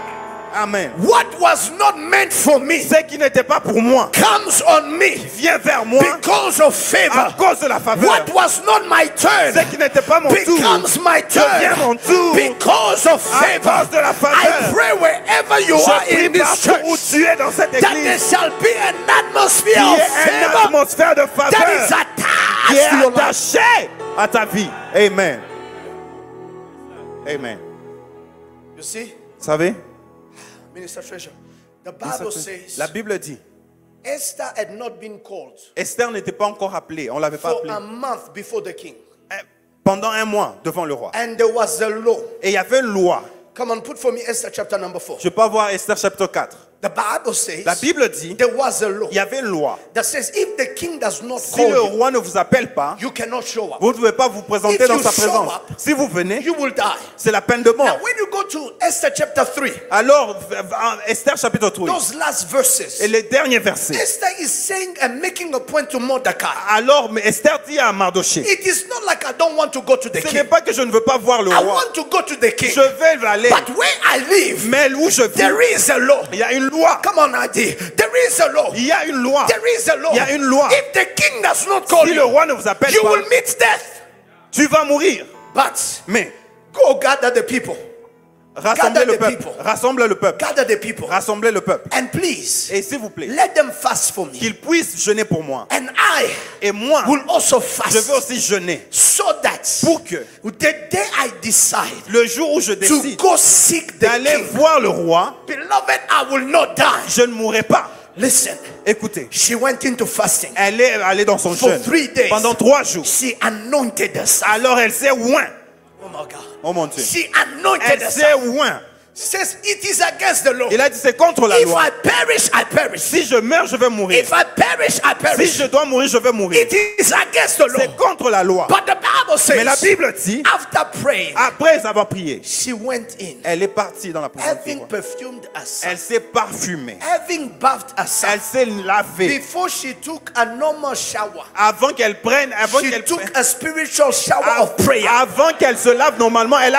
B: Amen.
A: What was not meant for me
B: Ce qui n'était pas pour moi
A: comes on me
B: vient vers moi
A: because of
B: à
A: favor.
B: cause de la faveur.
A: What was not my turn
B: Ce qui n'était pas mon tour
A: becomes my
B: devient mon
A: turn
B: tour
A: because of
B: à
A: favor.
B: cause de la
A: I
B: faveur.
A: pray wherever you are
B: Je prie
A: in this
B: partout où
A: church
B: tu es dans cette
A: that there
B: église
A: shall be an atmosphere
B: qu'il y
A: of
B: ait une
A: favor
B: atmosphère de
A: that is
B: faveur qui
A: attached
B: est
A: to your life.
B: attachée à ta vie. Amen. Amen.
A: You see,
B: Vous savez,
A: Minister Treasure, the Bible says
B: la Bible dit,
A: Esther had not been called
B: Esther n'était pas encore appelée, on ne l'avait pas
A: for
B: appelée.
A: a month before the king.
B: Pendant un mois devant le roi.
A: And there was a law.
B: Et il y avait une loi.
A: Come on, put for me Esther chapter number 4.
B: Je peux avoir Esther chapitre 4.
A: The Bible says
B: La Bible dit,
A: there was a law
B: il y avait une loi.
A: that says if the king does not
B: Si
A: call
B: le
A: you,
B: roi ne vous appelle pas,
A: you cannot show up.
B: vous ne pouvez pas vous présenter
A: If
B: dans
A: you
B: sa
A: show
B: présence.
A: up,
B: Si vous venez,
A: You will die.
B: c'est la peine de
A: Now,
B: mort.
A: when you go to Esther chapter 3,
B: Alors, Esther chapitre 3,
A: those last verses,
B: et les derniers versets.
A: Esther is saying and making a point to Mordecai.
B: Alors, mais Esther dit à Mardoché,
A: It is not like I don't want to go to the
B: ce n'est
A: king.
B: pas que je ne veux pas voir le
A: I
B: roi.
A: want to go to the king.
B: Je vais aller.
A: But where I live,
B: Mais où je vis,
A: there is a law.
B: il y a une loi.
A: Come on, Adi. There is a law.
B: Il y a une loi.
A: There is a law.
B: Il y a une loi.
A: If the king does not call
B: Si le
A: you,
B: roi ne vous appelle
A: you
B: pas,
A: will meet death.
B: Tu vas mourir.
A: But
B: Mais
A: go gather the people.
B: rassemblez le
A: Gather the
B: peuple.
A: people.
B: Rassemblez le peuple.
A: Gather the people.
B: Rassemblez le peuple.
A: And please,
B: Et s'il vous plaît,
A: let them fast for me.
B: qu'ils puissent jeûner pour moi.
A: And I
B: Et moi,
A: will also
B: je
A: fast.
B: veux aussi jeûner.
A: So that
B: Pour que
A: the day I decide
B: le jour où je
A: to
B: décide
A: go seek the
B: d'aller
A: king,
B: voir le roi,
A: beloved, I will not die.
B: je ne mourrai pas.
A: Listen,
B: Écoutez,
A: she went into fasting.
B: elle est allée dans son
A: For
B: jeûne
A: 3 days.
B: pendant 3 jours.
A: She anointed herself.
B: Alors elle s'est oint.
A: Oh my God.
B: Oh mon Dieu.
A: She anointed
B: Elle s'est
A: herself.
B: oint.
A: She says, it is against the law.
B: Il a dit c'est contre la
A: If
B: loi.
A: I perish, I perish.
B: Si je meurs, je vais mourir.
A: If I perish, I
B: Si
A: perish.
B: je dois mourir, je vais mourir.
A: It is against the law.
B: C'est contre la loi.
A: But the Bible
B: Mais la
A: says,
B: Bible dit,
A: after praying,
B: après avoir prié,
A: she went in,
B: elle est partie dans la présence du
A: having
B: roi.
A: perfumed
B: Elle
A: herself,
B: s'est parfumée.
A: having bathed
B: Elle
A: herself.
B: s'est lavée.
A: Before she took a normal shower,
B: Avant qu'elle prenne,
A: she took a spiritual shower of prayer.
B: avant qu'elle se lave normalement, elle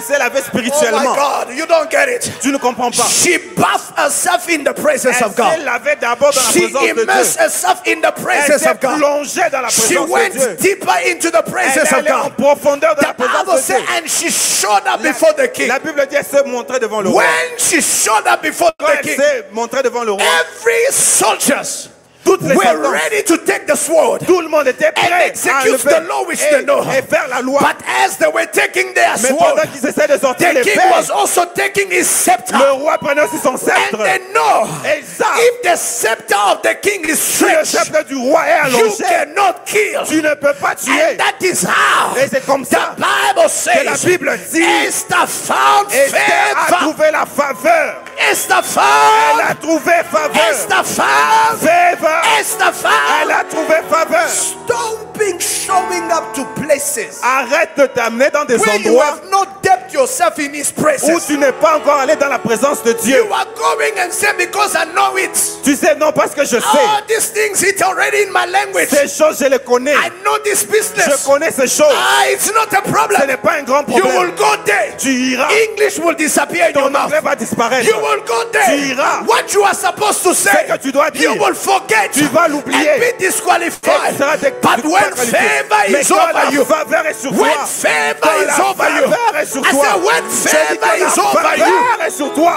B: s'est lavée
A: Oh my
B: spirituellement.
A: God, you don't get it.
B: Tu ne comprends pas.
A: She bathed herself in the presence
B: Elle
A: of God.
B: s'est lavée d'abord dans la
A: She
B: présence de
A: immersed
B: Dieu.
A: herself in the
B: Elle
A: presence
B: s'est
A: of God.
B: plongée dans la
A: She
B: présence de
A: went
B: Dieu.
A: deeper into the
B: Elle
A: presence
B: est
A: of
B: allée en
A: God.
B: profondeur de la
A: The Bible
B: présence de
A: says,
B: Dieu.
A: and she showed up before the king.
B: La Bible dit elle s'est montrée devant le roi.
A: When she showed up before
B: Quand
A: the
B: elle
A: king,
B: s'est montrée devant le roi,
A: every soldiers
B: toutes les
A: were
B: sentences,
A: ready to take the sword
B: tout le monde était prêt
A: and
B: à
A: execute
B: enlever
A: the law which they know.
B: et faire la loi.
A: But as they were taking their
B: Mais
A: sword,
B: pendant qu'ils essaient de sortir
A: the
B: les
A: king
B: pères,
A: was also taking his scepter.
B: le roi prenait aussi son
A: And
B: sceptre.
A: they know
B: Et ils savent,
A: if the scepter of the king is
B: si le
A: stretched,
B: sceptre du roi est
A: you
B: allongé,
A: cannot kill.
B: tu ne peux pas tuer.
A: And that is how
B: Et c'est comme
A: the
B: ça
A: Bible
B: que la
A: says
B: Bible dit,
A: Esther found
B: Esther a
A: favor.
B: trouvé la faveur.
A: Esther
B: Elle
A: found.
B: a trouvé faveur.
A: Esther found.
B: Faveur.
A: Esther
B: Elle
A: found.
B: a trouvé faveur.
A: Stop being showing up to places
B: Arrête de t'amener dans des
A: where you
B: endroits
A: have not dipped yourself in His
B: où
A: presence.
B: tu n'es pas encore allé dans la présence de Dieu.
A: You are going and say, because I know it.
B: Tu sais, non, parce que je sais.
A: All these things, it's already in my language.
B: Ces choses, je les connais.
A: I know this
B: Je
A: business.
B: connais ces choses.
A: It's not a
B: Ce
A: problem.
B: n'est pas un grand
A: You will
B: problème.
A: go there.
B: Tu iras.
A: English will disappear in your
B: Ton
A: mouth.
B: anglais va disparaître.
A: You will go
B: Tu
A: there.
B: iras.
A: What you are supposed to say,
B: Ce que tu dois dire.
A: you will forget.
B: Tu vas l'oublier.
A: And be disqualified.
B: Tu seras
A: But when favor
B: Mais
A: is
B: quand
A: over
B: la
A: you,
B: faveur est sur
A: when
B: toi,
A: favor
B: quand
A: is
B: la
A: over you,
B: faveur est sur
A: I
B: toi,
A: said, when
B: je dis
A: favor
B: que la
A: is over you,
B: faveur est sur toi.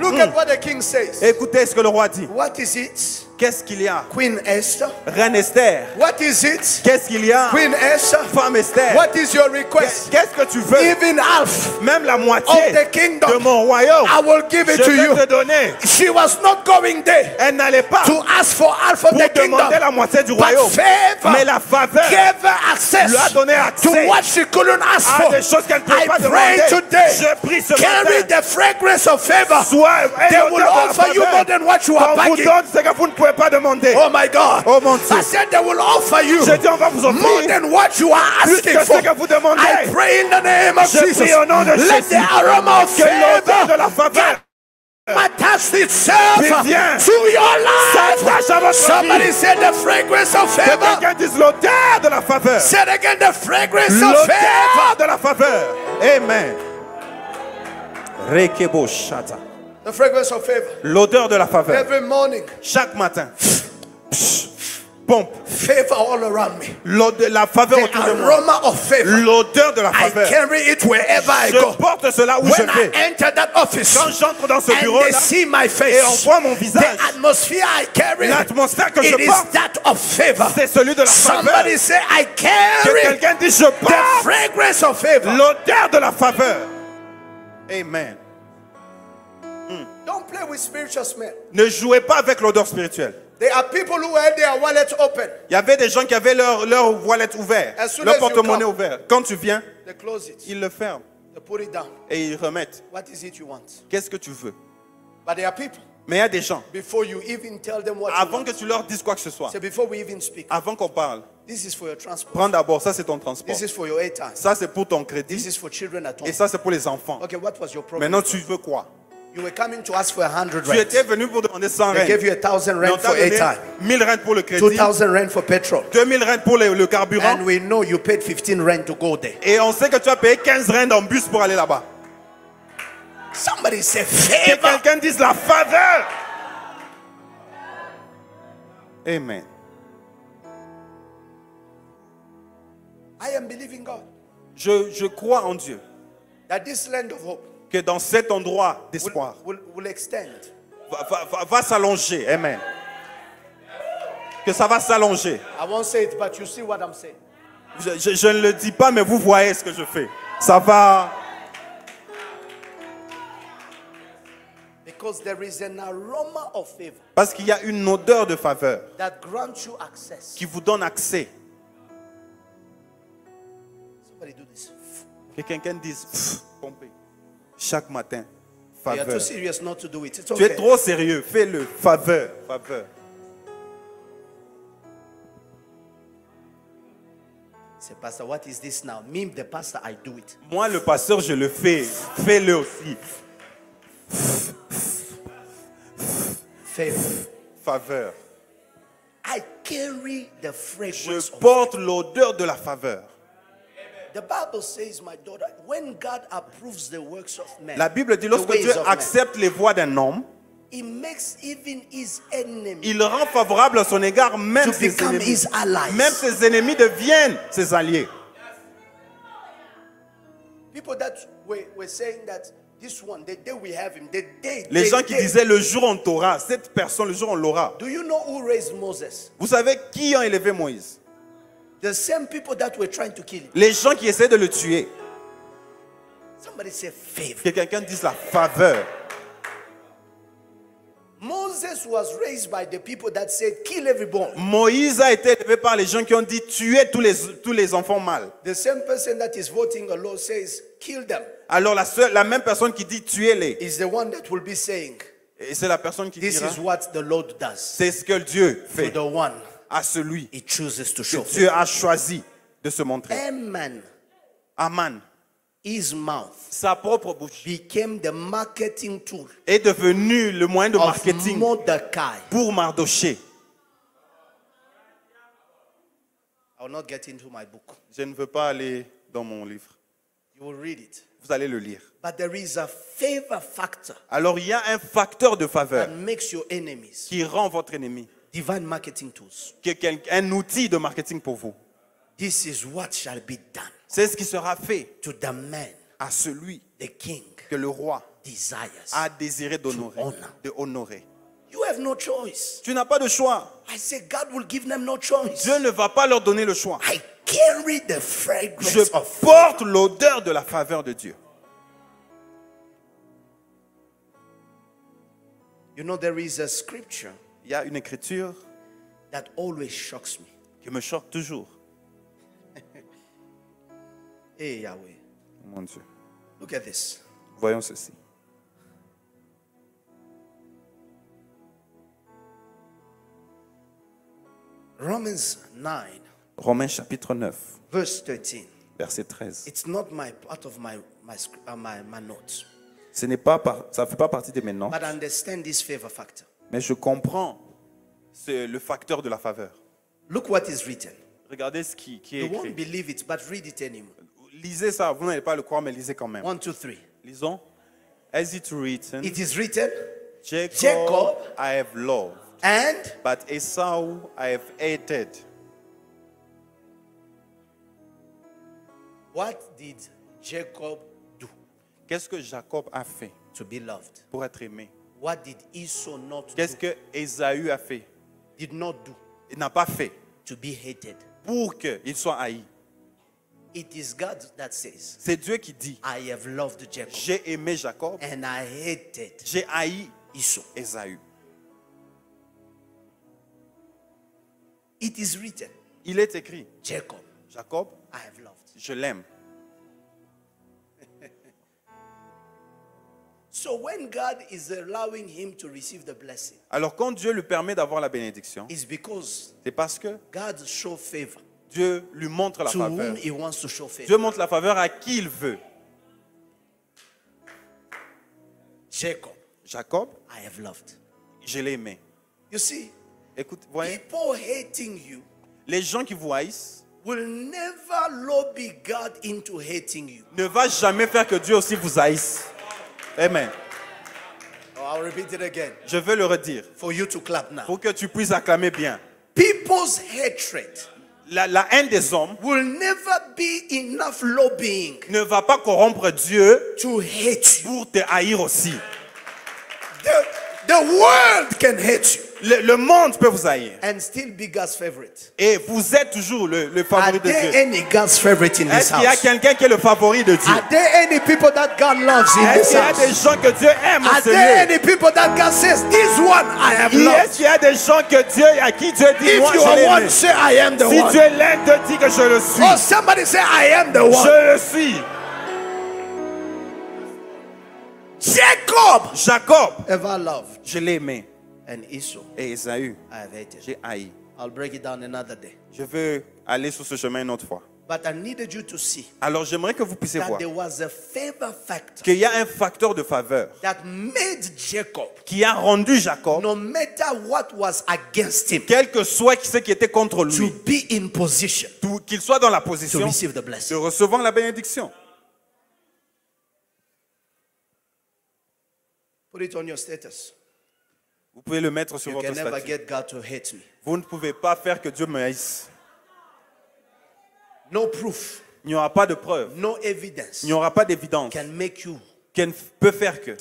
A: look at what the king says.
B: Écoutez ce que le roi dit.
A: What is it?
B: Qu'est-ce qu'il y a?
A: Queen Esther.
B: Reine Esther.
A: What is it?
B: Qu'est-ce qu'il y a?
A: Queen Esther.
B: Femme Esther.
A: What is your request?
B: Qu'est-ce que tu veux?
A: Even half
B: Même la
A: of
B: moitié
A: the kingdom,
B: de mon royaume,
A: I will give it
B: je
A: to
B: vais
A: you.
B: te donner.
A: She was not going there
B: Elle n'allait pas
A: to ask for half of
B: pour
A: the kingdom,
B: demander la moitié du
A: but
B: royaume.
A: favor
B: Mais la faveur
A: gave her access
B: lui a donné
A: to
B: accès
A: what she couldn't ask
B: à
A: for.
B: des choses qu'elle ne
A: I
B: peut pas
A: pray
B: demander.
A: today,
B: Je prie ce
A: carry
B: matin.
A: the fragrance of favor.
B: Soit
A: They will offer you more than what you are
B: on vous
A: begging.
B: donne ce que vous ne pouvez pas demander.
A: Oh my God.
B: Oh mon Dieu.
A: I said they will offer you
B: Je dis on va vous
A: more
B: offrir
A: than what you are
B: plus
A: asking
B: que
A: for.
B: ce que vous demandez.
A: I pray in the name of
B: Je
A: Jesus.
B: prie au nom de
A: Let
B: Jésus
A: the aroma of
B: que l'odeur de
A: favor
B: la faveur
A: attach itself
B: viens.
A: to your life.
B: s'attache à votre
A: Somebody
B: vie.
A: said the fragrance of
B: Que
A: favor.
B: quelqu'un dise l'odeur de la faveur.
A: Say it again, the fragrance of
B: L'odeur
A: favor.
B: de la faveur. Amen. Rekebo shata.
A: The fragrance of favor.
B: L'odeur de la faveur.
A: Every morning,
B: Chaque matin. Pompe.
A: favor all around me.
B: La faveur
A: The
B: autour de moi.
A: aroma of favor.
B: L'odeur de la
A: I
B: faveur.
A: carry it wherever I
B: Je
A: go.
B: porte cela où je
A: When I
B: vais.
A: enter that office
B: Quand j'entre dans ce
A: and they
B: bureau-là
A: see my
B: et on
A: face,
B: voit mon
A: the
B: visage,
A: atmosphere I carry,
B: l'atmosphère que
A: it
B: je
A: is
B: porte,
A: that of favor.
B: c'est celui de la faveur.
A: Somebody say, I
B: Que
A: carry
B: quelqu'un dise je
A: the
B: porte
A: fragrance of favor.
B: l'odeur de la faveur. Amen.
A: Don't play with spiritual smell.
B: Ne jouez pas avec l'odeur spirituelle.
A: There are people who had their wallets open.
B: Il y avait des gens qui avaient leur wallet ouvert,
A: As soon
B: leur
A: as you
B: porte-monnaie
A: come.
B: ouvert. Quand tu viens,
A: They close it.
B: ils le ferment
A: They put it down.
B: et ils remettent.
A: What is it you want?
B: Qu'est-ce que tu veux?
A: But there are people,
B: Mais il y a des gens,
A: before you even tell them what you
B: avant
A: want,
B: que tu leur dises quoi que ce soit,
A: say before we even speak,
B: avant qu'on parle,
A: this is for your transport.
B: prends d'abord, ça c'est ton transport.
A: This is for your airtime.
B: Ça c'est pour ton
A: This
B: crédit
A: is for children at home.
B: et ça c'est pour les enfants.
A: Okay, what was your problem?
B: Maintenant tu veux quoi?
A: You were coming to ask for 100
B: Tu
A: rand.
B: étais venu pour demander 100
A: They
B: rand.
A: gave you 1,000
B: Mais on
A: rand
B: t'a
A: for
B: donné
A: airtime,
B: 1000 rand pour le crédit,
A: 2,000 rand for petrol.
B: 2000 rand pour le carburant
A: And we know you paid 15 rand to go there.
B: et on sait que tu as payé 15 rand en bus pour aller là-bas.
A: Somebody say
B: Que
A: favor.
B: quelqu'un dise la faveur. Amen.
A: I am believing God
B: Je crois en Dieu.
A: that this land of hope
B: Que dans cet endroit d'espoir
A: will extend.
B: va s'allonger. Amen. Que ça va s'allonger.
A: I won't say it, but you see what I'm saying.
B: Je ne le dis pas, mais vous voyez ce que je fais. Ça va.
A: Because there is an aroma of favor
B: Parce qu'il y a une odeur de faveur
A: that grants you access.
B: qui vous donne accès.
A: Somebody do this.
B: Que quelqu'un dise, pff, pomper. Chaque matin,
A: You are too
B: faveur.
A: serious not to do it. It's
B: Tu es
A: okay.
B: trop sérieux, fais-le. Faveur, faveur.
A: Say, Pastor, what is this now? Me, the pastor, I do it.
B: Moi, le pasteur, je le fais. Fais-le aussi.
A: Favor.
B: Faveur.
A: I carry the
B: Je
A: fragrance of.
B: porte l'odeur de la faveur.
A: The Bible says, my daughter, when God approves the works of men,
B: La Bible dit, lorsque
A: the ways
B: Dieu
A: of men,
B: accepte les voies d'un homme,
A: He makes even his enemy
B: il rend favorable à son égard même
A: to
B: ses
A: become
B: ennemis.
A: his allies.
B: Même ses ennemis deviennent ses alliés.
A: People that were saying that this one, the day we have him, the day.
B: Les
A: the
B: gens qui
A: day-
B: disaient le jour on t'aura, cette personne, le jour on l'aura.
A: Do you know who raised Moses?
B: Vous savez qui a élevé Moïse?
A: The same people that were trying to kill him.
B: Les gens qui essaient de le tuer.
A: Somebody say favor.
B: Que quelqu'un dise la faveur.
A: Moses was raised by the people that said, kill every born.
B: Moïse a été élevé par les gens qui ont dit tuer tous les enfants mâles.
A: The same person that is voting a law says, kill them,
B: Alors la même personne qui dit tuez-les,
A: is the one that will be saying,
B: et c'est la personne qui
A: this
B: dira,
A: is what the Lord does
B: c'est ce que Dieu
A: to
B: fait
A: the one
B: à celui
A: he chooses to
B: que
A: show.
B: Dieu a choisi de se montrer.
A: Amen.
B: Aman,
A: His mouth
B: sa propre bouche,
A: became the marketing tool
B: est devenu le moyen de
A: of
B: marketing
A: Mordecai.
B: pour Mardoché.
A: I will not get into my book.
B: Je ne veux pas aller dans mon livre.
A: You will read it.
B: Vous allez le lire.
A: But there is a favor factor
B: Alors il y a un facteur de faveur
A: that makes your enemies
B: qui rend votre ennemi,
A: divine marketing tools.
B: qui est un outil de marketing pour vous.
A: This is what shall be done
B: C'est ce qui sera fait
A: to the man
B: à celui
A: the king
B: que le roi
A: desires.
B: a désiré d'honorer.
A: To honor.
B: De honorer.
A: You have no choice.
B: Tu n'as pas de choix.
A: I say God will give them no choice.
B: Dieu ne va pas leur donner le choix.
A: I carry the fragrance
B: Je
A: of.
B: porte l'odeur de la faveur de Dieu.
A: You know, there is a scripture
B: Il y a une écriture
A: that always shocks me.
B: qui me choque toujours.
A: Hey, Yahweh.
B: Mon Dieu.
A: Look at this.
B: Voyons ceci.
A: Romans 9,
B: Romains chapitre 9,
A: verse 13.
B: verset 13.
A: It's not my part of my notes.
B: Ça ne fait pas partie de mes notes,
A: But understand this favor factor.
B: mais je comprends le facteur de la faveur.
A: Look what is written.
B: Regardez ce qui est
A: You won't
B: écrit.
A: believe it, but read it anyway.
B: Lisez ça, vous n'allez pas le croire, mais lisez quand même.
A: 1, 2, 3.
B: Lisons. As it written,
A: It is written,
B: Jacob,
A: Jacob
B: I have loved,
A: and
B: but Esau I have hated.
A: what did Jacob do
B: Qu'est-ce que Jacob a fait
A: to be loved?
B: pour être aimé?
A: What did Esau not
B: Qu'est-ce
A: do?
B: que Ésaü a fait?
A: Did not do
B: Il n'a pas fait
A: to be hated.
B: pour qu'il soit haï.
A: It is God that says,
B: C'est Dieu qui dit,
A: I have loved Jacob
B: j'ai aimé Jacob,
A: and I hated
B: j'ai haï
A: Esau.
B: Ésaü.
A: It is written,
B: Il est écrit,
A: Jacob,
B: Jacob,
A: I have loved.
B: je l'aime.
A: So when God is allowing him to receive the blessing,
B: Alors quand Dieu lui permet d'avoir la bénédiction,
A: it's because
B: c'est parce que
A: God shows favor
B: Dieu lui montre la
A: to
B: faveur.
A: whom he wants to show favor.
B: Dieu montre la faveur à qui il veut.
A: Jacob,
B: Jacob,
A: I have loved.
B: je l'ai aimé.
A: You see,
B: Écoute, voyez,
A: people hating you
B: les gens qui vous haïssent
A: will never lobby God into hating you.
B: ne va jamais faire que Dieu aussi vous haïsse. Amen.
A: Oh, I'll repeat it again
B: Je veux le redire
A: for you to clap now.
B: pour que tu puisses acclamer bien.
A: People's hatred
B: la haine des hommes
A: will never be enough lobbying
B: ne va pas corrompre Dieu
A: to hate you.
B: pour te haïr aussi.
A: The world can hate you
B: Le monde peut vous haïr.
A: and still be God's favorite.
B: Et vous êtes toujours le
A: Are
B: favori de
A: there
B: Dieu.
A: any God's favorite in this
B: Est-ce qu'il y a
A: house?
B: quelqu'un qui est le favori de Dieu?
A: Are there any people that God loves in
B: Est-ce
A: this
B: qu'il y a des
A: house?
B: gens que Dieu aime en
A: Are
B: ce
A: there
B: lieu?
A: any people that God says, this one I have
B: Est-ce
A: loved?
B: qu'il y a des gens que Dieu, à qui Dieu dit,
A: If
B: moi
A: you
B: je
A: are
B: l'ai
A: one,
B: aimé?
A: say I am the
B: Si
A: one.
B: tu es l'un, te dis que je le suis.
A: Oh, somebody say I am the one.
B: Je le suis. Jacob,
A: Ever loved,
B: je l'ai aimé.
A: and Esau
B: Et Esaü,
A: I have hated.
B: j'ai haï.
A: I'll break it down another day.
B: Je veux aller sur ce chemin une autre fois.
A: But I needed you to see
B: Alors j'aimerais que vous puissiez
A: that
B: voir
A: there was a favor factor
B: qu'il y a un facteur de faveur
A: that made Jacob,
B: qui a rendu Jacob,
A: no matter what was against him,
B: quel que soit ce qui était contre
A: to
B: lui,
A: be in position
B: qu'il soit dans la
A: to
B: position
A: receive the
B: de
A: blessing.
B: recevoir la bénédiction.
A: Put it on your status.
B: Vous pouvez le mettre sur
A: You
B: votre
A: can never
B: statut.
A: get God to hate me.
B: Vous ne pouvez pas faire que Dieu me haïsse.
A: No proof,
B: Il n'y aura pas de preuve.
A: no evidence
B: Il n'y aura pas d'évidence
A: can make you
B: qui peut faire que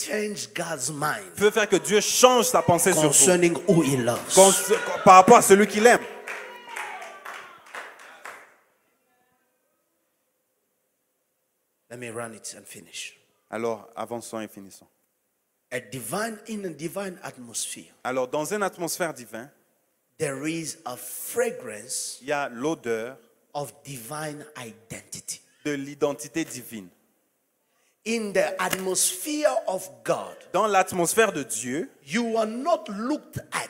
B: Dieu change sa pensée sur vous
A: concerning who he loves.
B: par rapport à celui qu'il aime.
A: Let me run it and finish.
B: Alors, avançons et finissons.
A: In a divine atmosphere,
B: Alors, dans une atmosphère divine,
A: there is a fragrance
B: il y a l'odeur
A: of divine identity.
B: de l'identité divine.
A: In the atmosphere of God,
B: Dans l'atmosphère de Dieu,
A: you are not looked at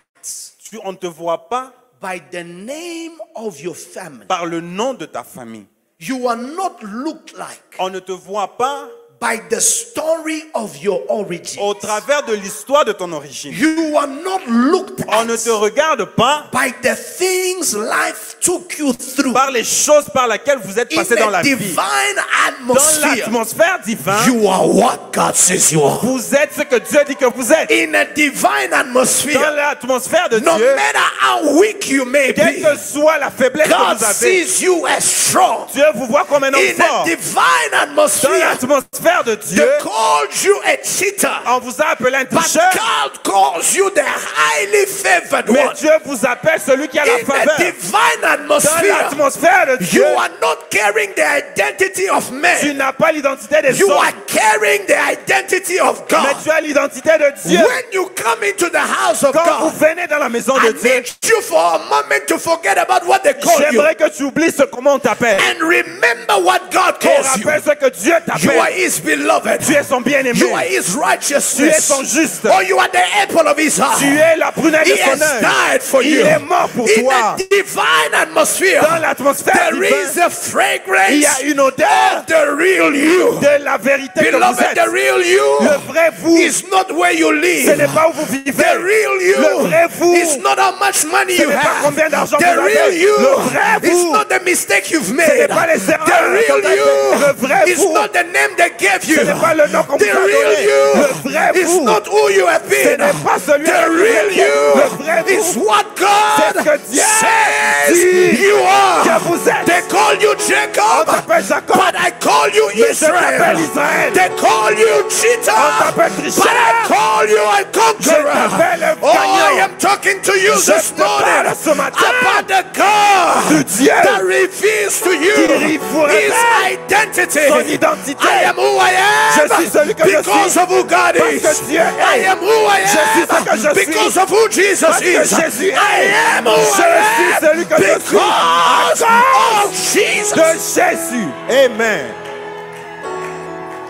B: on ne te voit pas
A: by the name of your family.
B: par le nom de ta famille.
A: You are not looked like
B: On ne te voit pas
A: by the story of your origin.
B: au travers de l'histoire de ton origine.
A: You are not looked
B: On ne te
A: at
B: regarde pas
A: by the things life took you through.
B: par les choses par lesquelles vous êtes
A: In
B: passé dans
A: a
B: la vie.
A: divine
B: Dans
A: atmosphere,
B: l'atmosphère divine,
A: you are what God says you are.
B: vous êtes ce que Dieu dit que vous êtes.
A: In a divine
B: Dans
A: atmosphere,
B: l'atmosphère de
A: no
B: Dieu,
A: matter how weak you may
B: quelle
A: be,
B: que soit la faiblesse que
A: God
B: vous avez,
A: sees you as strong.
B: Dieu vous voit comme un homme
A: In a
B: fort.
A: divine
B: Dans
A: atmosphere,
B: l'atmosphère de Dieu,
A: they called you a cheater,
B: on vous a appelé un
A: but
B: tricheur,
A: God calls you the highly favored
B: mais
A: one.
B: Dieu vous appelle celui qui a la
A: In a
B: faveur.
A: divine
B: Dans
A: atmosphere,
B: l'atmosphère de
A: you
B: Dieu,
A: are not carrying the identity of
B: tu
A: men.
B: n'as pas l'identité des
A: You
B: hommes,
A: are carrying the identity of
B: mais
A: God.
B: tu as l'identité de Dieu.
A: When you come into the house of
B: Quand vous
A: God,
B: venez dans la maison
A: I
B: de Dieu,
A: need you for a moment to forget about what they call you
B: j'aimerais que tu oublies ce comment on t'appelle.
A: and remember what God
B: Et
A: calls you.
B: rappelle ce que Dieu
A: You are
B: t'appelle.
A: His beloved.
B: Tu es son bien-aimé.
A: You are His
B: Tu es
A: righteousness.
B: son juste.
A: Or you are the apple of His
B: Tu
A: eye.
B: es la prunelle de
A: He has
B: son œil.
A: died for
B: Il
A: you.
B: est mort pour
A: In
B: toi.
A: a divine atmosphere,
B: Dans l'atmosphère
A: there is
B: divine,
A: a fragrance
B: il y a une odeur
A: of the real you.
B: de la vérité que vous
A: Beloved,
B: êtes.
A: the real
B: Le
A: you
B: vrai vous,
A: is not where you
B: ce n'est
A: live.
B: pas où vous vivez.
A: The real you
B: Le vrai vous,
A: is not how much money
B: ce
A: you
B: n'est pas
A: have.
B: combien d'argent
A: The
B: vous
A: real
B: avez.
A: you
B: Le vrai
A: is
B: vous,
A: not the mistake you've
B: ce
A: made.
B: n'est pas les
A: The
B: erreurs
A: real
B: que vous avez faites. Le vrai
A: you is
B: vous,
A: not the name they gave you.
B: ce n'est pas le nom qu'on
A: The
B: vous a
A: real
B: donné. Le vrai
A: you is
B: vous,
A: not who you have
B: ce
A: been.
B: n'est pas celui
A: The
B: avec qui
A: real
B: vous êtes. Le vrai
A: you
B: vous,
A: is what
B: c'est
A: God
B: ce que Dieu
A: says
B: dit
A: you
B: que
A: are.
B: vous êtes.
A: They call you
B: On
A: Jacob,
B: t'appelle Jacob,
A: but I call you
B: mais je t'appelle
A: Israel.
B: Israël.
A: They call you cheater,
B: On t'appelle
A: but
B: tricheur.
A: I call you a conqueror.
B: t'appelle un
A: Oh, I
B: gagnant.
A: am talking to you
B: Je
A: this
B: te parle
A: morning
B: ce matin
A: about the God
B: de Dieu
A: that reveals to you
B: qui vous
A: His
B: révèle
A: identity.
B: son identité.
A: I am who I am
B: Je suis celui que je
A: because
B: suis
A: of who God is.
B: parce que Dieu est.
A: I am who I
B: Je suis ce que je
A: am
B: suis
A: because of who Jesus
B: parce que
A: is.
B: Jésus est.
A: I am who
B: Je suis
A: I
B: celui
A: am
B: que je suis
A: because
B: à
A: of Jesus.
B: de Jésus. Amen.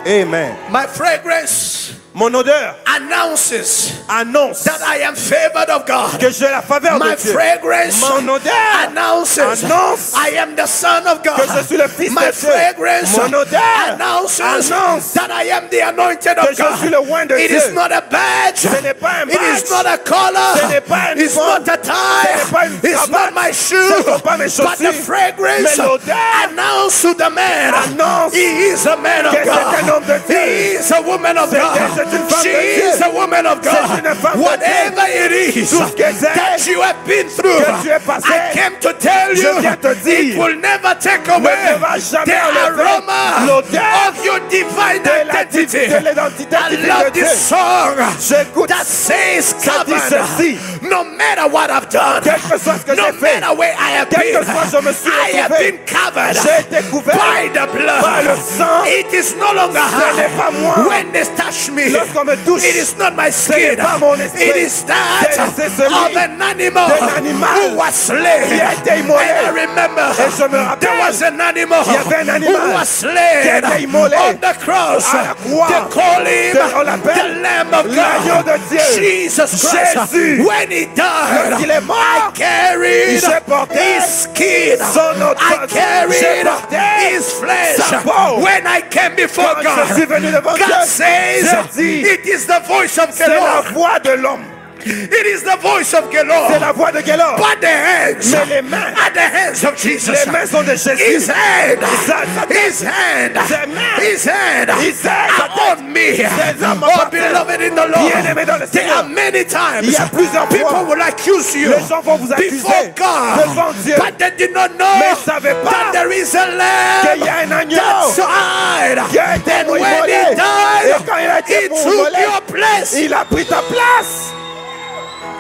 B: Amen.
A: My fragrance
B: Mon odeur
A: announces
B: annonce
A: that I am favored of God.
B: que j'ai la faveur
A: My
B: de Dieu.
A: fragrance
B: Mon odeur
A: announces
B: annonce
A: I am the son of God.
B: que je suis le fils
A: My
B: de Dieu.
A: fragrance
B: Mon odeur
A: announces
B: annonce
A: that I am the anointed
B: que
A: of
B: je suis
A: God.
B: le oint de
A: It
B: Dieu.
A: is not a badge.
B: Ce n'est pas un
A: It is
B: badge.
A: not a collar.
B: Ce n'est pas un
A: It's
B: uniforme.
A: not a tie.
B: Ce n'est pas une
A: It's
B: cravate.
A: not my
B: Ce
A: shoe.
B: ne sont pas mes
A: But the
B: chaussures.
A: fragrance
B: Mais l'odeur
A: announces to the man
B: annonce
A: he is a man of
B: que c'est un homme
A: God.
B: de Dieu.
A: He is a woman of
B: C'est
A: God.
B: C'est une femme
C: She
B: de Dieu.
C: is a woman of God.
B: C'est une femme de
C: Whatever it is
B: Tout ce que c'est
C: that you have been through,
B: que tu es passé,
C: I came to tell
B: je
C: you,
B: viens te dire,
C: it will never take away
B: ne va jamais
C: the
B: enlever
C: aroma
B: l'odeur
C: of your divine identity.
B: de l'identité
C: I
B: divine
C: love
B: de Dieu.
C: this song
B: J'écoute
C: that says
B: ça dit ceci.
C: covered. No matter what I've done,
B: Quel que soit ce que
C: no
B: j'ai fait,
C: matter where I have
B: quel
C: been,
B: que soit je me suis
C: I have
B: retrouvé,
C: been covered
B: j'ai été couvert
C: by the blood.
B: par le sang.
C: It is no longer
B: Ce n'est pas moi.
C: when they touch me.
B: Lorsqu'on me touche,
C: It is not my
B: ce n'est
C: skin.
B: pas mon esprit.
C: It is that
B: C'est celui
C: of an animal
B: d'un animal
C: who was slain.
B: qui a été immolé.
C: And I remember
B: Et je me rappelle,
C: there was an animal
B: il y avait un animal
C: who was slain
B: qui a été immolé
C: on the cross.
B: à la croix.
C: They call him
B: On l'appelle
C: the Lamb of
B: l'agneau
C: God.
B: de Dieu.
C: Jesus Christ.
B: Jésus.
C: When he died,
B: Lorsqu'il est mort,
C: I carried
B: j'ai porté
C: his skin.
B: son autre
C: I
B: j'ai
C: carried
B: porté
C: his flesh.
B: sa peau.
C: When I came before
B: Quand
C: God,
B: je suis venu devant
C: God
B: Dieu,
C: says
B: j'ai dit,
C: it is the voice of the
B: c'est la
C: Lord.
B: voix de l'homme.
C: It is the voice of the Lord.
B: C'est la voix de quel homme?
C: But the hands
B: Mais les mains,
C: are the hands of Jesus.
B: les mains sont de Jésus.
C: His hand,
B: Sa
C: his hand,
B: Ses mains.
C: his hand
B: His hand.
C: are on me.
B: hommes
C: Oh,
B: appartiennent.
C: beloved in the Lord,
B: Bien-aimés dans le
C: there
B: Seigneur.
C: are many times
B: Il y a plusieurs
C: people
B: fois.
C: will accuse you
B: Les gens vont vous accuser
C: before God,
B: devant Dieu.
C: but they did not know
B: Mais ils savaient pas
C: that there is a lamb
B: qu'il y a un agneau
C: that died.
B: qui a été
C: And when
B: immolé.
C: he
B: Et
C: died,
B: quand il a été
C: he took
B: immolé,
C: your place.
B: il a pris ta place.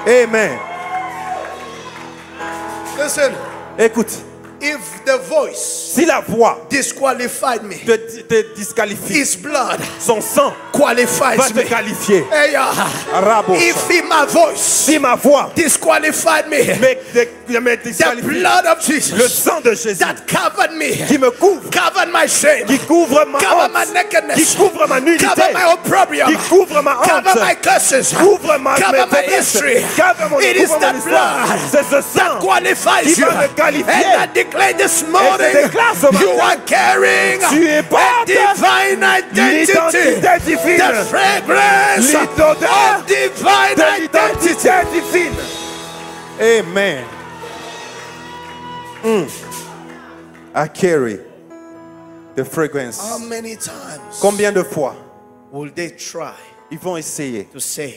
B: Amen.
C: Listen,
B: Écoute,
C: if the voice
B: si la voix
C: disqualified me,
B: te disqualifie,
C: his blood
B: son sang
C: qualifies
B: va te
C: me.
B: qualifier.
C: Hey,
B: Rabo.
C: if my voice
B: Si ma voix
C: disqualified me,
B: me
C: the
B: disqualifie,
C: blood of
B: le
C: Jesus
B: sang de Jésus
C: that covered me,
B: qui me couvre,
C: covered my shame,
B: qui couvre ma
C: cover my
B: honte, qui
C: nakedness,
B: couvre ma nudité,
C: cover my opprobrium,
B: qui couvre ma
C: cover my
B: honte,
C: curses,
B: couvre ma
C: cover my
B: faiblesse,
C: history.
B: couvre mon
C: It is
B: couvre mon
C: that
B: histoire.
C: blood
B: C'est ce sang
C: qualifies
B: qui
C: you.
B: va me qualifier.
C: And I declare this
B: Et
C: morning,
B: je déclare ce
C: you
B: matin,
C: are carrying
B: tu es
C: a
B: porte
C: divine identity,
B: l'identité divine,
C: the fragrance
B: l'odeur
C: of divine
B: de
C: identity.
B: l'identité divine. Amen. I carry the fragrance.
C: How many times
B: Combien de fois
C: will they try
B: ils vont essayer
C: to say,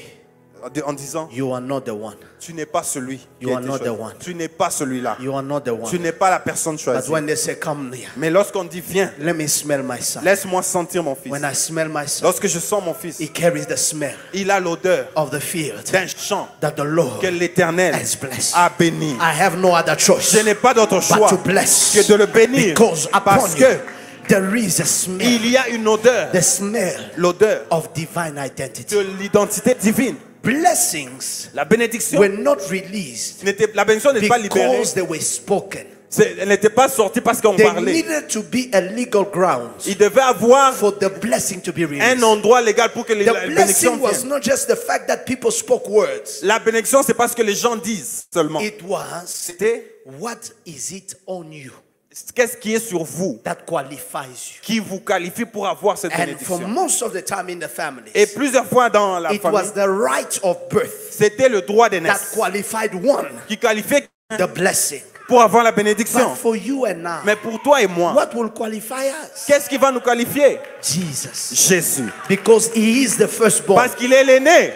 B: en disant
C: you are not the one,
B: tu n'es pas celui qui
C: You
B: a
C: are
B: été
C: not the
B: choisi.
C: one.
B: Tu n'es pas celui-là.
C: you are not the one?
B: Tu n'es pas la personne
C: But
B: choisie.
C: when they say, come near,
B: Mais lorsqu'on dit viens,
C: let me smell my son.
B: laisse-moi sentir mon fils.
C: When I smell my son,
B: Lorsque je sens mon fils,
C: he carries the smell
B: il a l'odeur
C: of the field
B: d'un champ
C: that the Lord
B: que l'Éternel
C: has blessed.
B: a béni.
C: I have no other choice
B: Je n'ai pas d'autre
C: but
B: choix
C: to bless,
B: que de le bénir
C: because upon
B: parce
C: you
B: que
C: there is a smell,
B: il y a une odeur,
C: the smell
B: l'odeur
C: of divine identity.
B: de l'identité divine.
C: Blessings
B: La bénédiction
C: were not released
B: la bénédiction n'est pas libérée.
C: because they were spoken.
B: Elle n'était pas sortie parce qu'on
C: There
B: parlait.
C: needed to be a legal ground
B: Il devait avoir
C: for the blessing to be
B: un
C: released.
B: endroit légal pour que la
C: The
B: bénédiction
C: blessing was
B: vienne.
C: not just the fact that people spoke words.
B: La bénédiction, c'est pas ce que les gens disent seulement.
C: It was,
B: C'était
C: what is it on you
B: qu'est-ce qui est sur vous
C: that qualifies you?
B: qui vous qualifie pour avoir cette
C: And for
B: bénédiction.
C: most of the time in the families,
B: Et plusieurs fois dans la
C: it
B: famille,
C: was the right of birth
B: c'était le droit de
C: that
B: naissance
C: qualified one,
B: qui qualifiait
C: the blessing.
B: pour avoir la bénédiction.
C: But for you and I,
B: Mais pour toi et moi,
C: what will qualify us?
B: qu'est-ce qui va nous qualifier?
C: Jesus.
B: Jésus.
C: Because he is the firstborn.
B: Parce qu'il est l'aîné.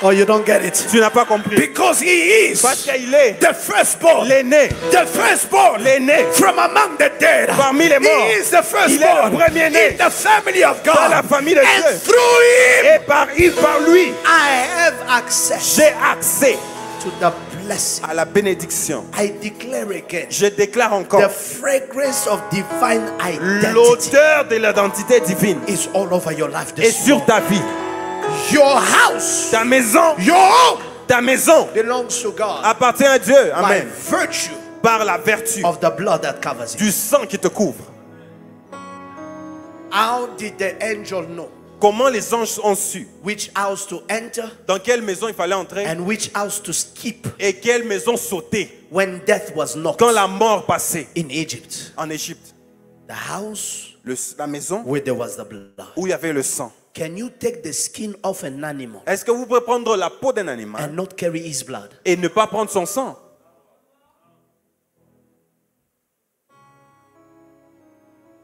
C: Oh, you don't get it.
B: Tu n'as pas compris.
C: Because he is
B: Parce qu'il est
C: the firstborn.
B: l'aîné.
C: The firstborn.
B: L'aîné.
C: From among the dead.
B: Parmi les morts.
C: He is the
B: Il est le
C: firstborn.
B: premier-né.
C: In the family of God.
B: Dans la famille de
C: And
B: Dieu.
C: through him,
B: Et par lui,
C: I have access
B: j'ai accès
C: to the blessing.
B: à la bénédiction.
C: I declare again,
B: Je déclare
C: the
B: encore,
C: fragrance of divine identity
B: l'odeur de l'identité divine
C: is all over your life
B: est
C: this
B: sur
C: morning.
B: ta vie.
C: Your house,
B: Ta maison,
C: your home
B: ta maison
C: belongs to God
B: appartient à Dieu.
C: by
B: Amen.
C: virtue
B: Par la vertu
C: of the blood that covers you.
B: du sang qui te couvre.
C: How did the angel know
B: Comment les anges ont su
C: which house to enter
B: dans quelle maison il fallait entrer
C: and which house to skip
B: et quelle maison sauter
C: when death was knocked
B: quand la mort passait
C: in Egypt?
B: en Égypte?
C: The house
B: La maison
C: where there was the blood.
B: où il y avait le sang.
C: Can you take the skin off an animal
B: Est-ce que vous pouvez prendre la peau d'un animal
C: and not carry his blood?
B: et ne pas prendre son sang?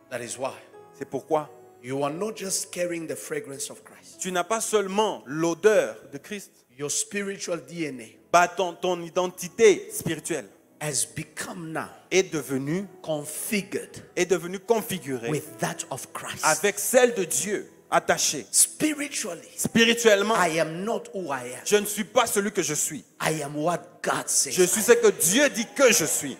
C: That is why
B: C'est pourquoi
C: You are not just carrying the fragrance of Christ.
B: Tu n'as pas seulement l'odeur de Christ,
C: Your spiritual DNA
B: bah, ton identité spirituelle
C: has become now
B: est devenue
C: configured
B: configurée
C: with that of Christ.
B: avec celle de Dieu attachée.
C: Spiritually,
B: Spirituellement,
C: I am not who I am.
B: je ne suis pas celui que je suis.
C: I am what God says.
B: Je suis ce que Dieu dit que je suis.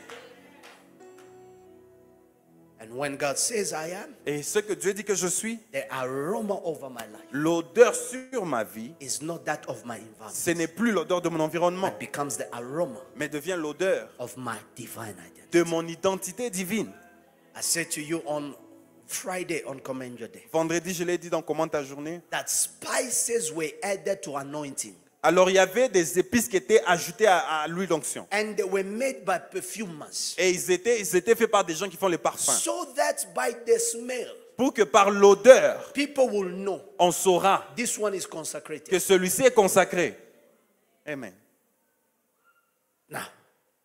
C: And when God says I am,
B: Et ce que Dieu dit que je suis,
C: the aroma over my life
B: l'odeur sur ma vie,
C: is not that of my environment.
B: ce n'est plus l'odeur de mon environnement,
C: It becomes the aroma
B: mais devient l'odeur
C: of my divine identity.
B: de mon identité divine.
C: I said to you on Friday on Commend Your Day
B: Vendredi, je l'ai dit dans Comment ta journée.
C: that spices were added to anointing
B: Alors, il y avait des épices qui étaient ajoutées à l'huile d'onction.
C: and they were made by perfumers
B: Et ils étaient faits par des gens qui font les parfums.
C: so that by the smell
B: Pour que par l'odeur,
C: people will know
B: on saura
C: this one is consecrated.
B: que celui-ci est consacré. Amen.
C: Now,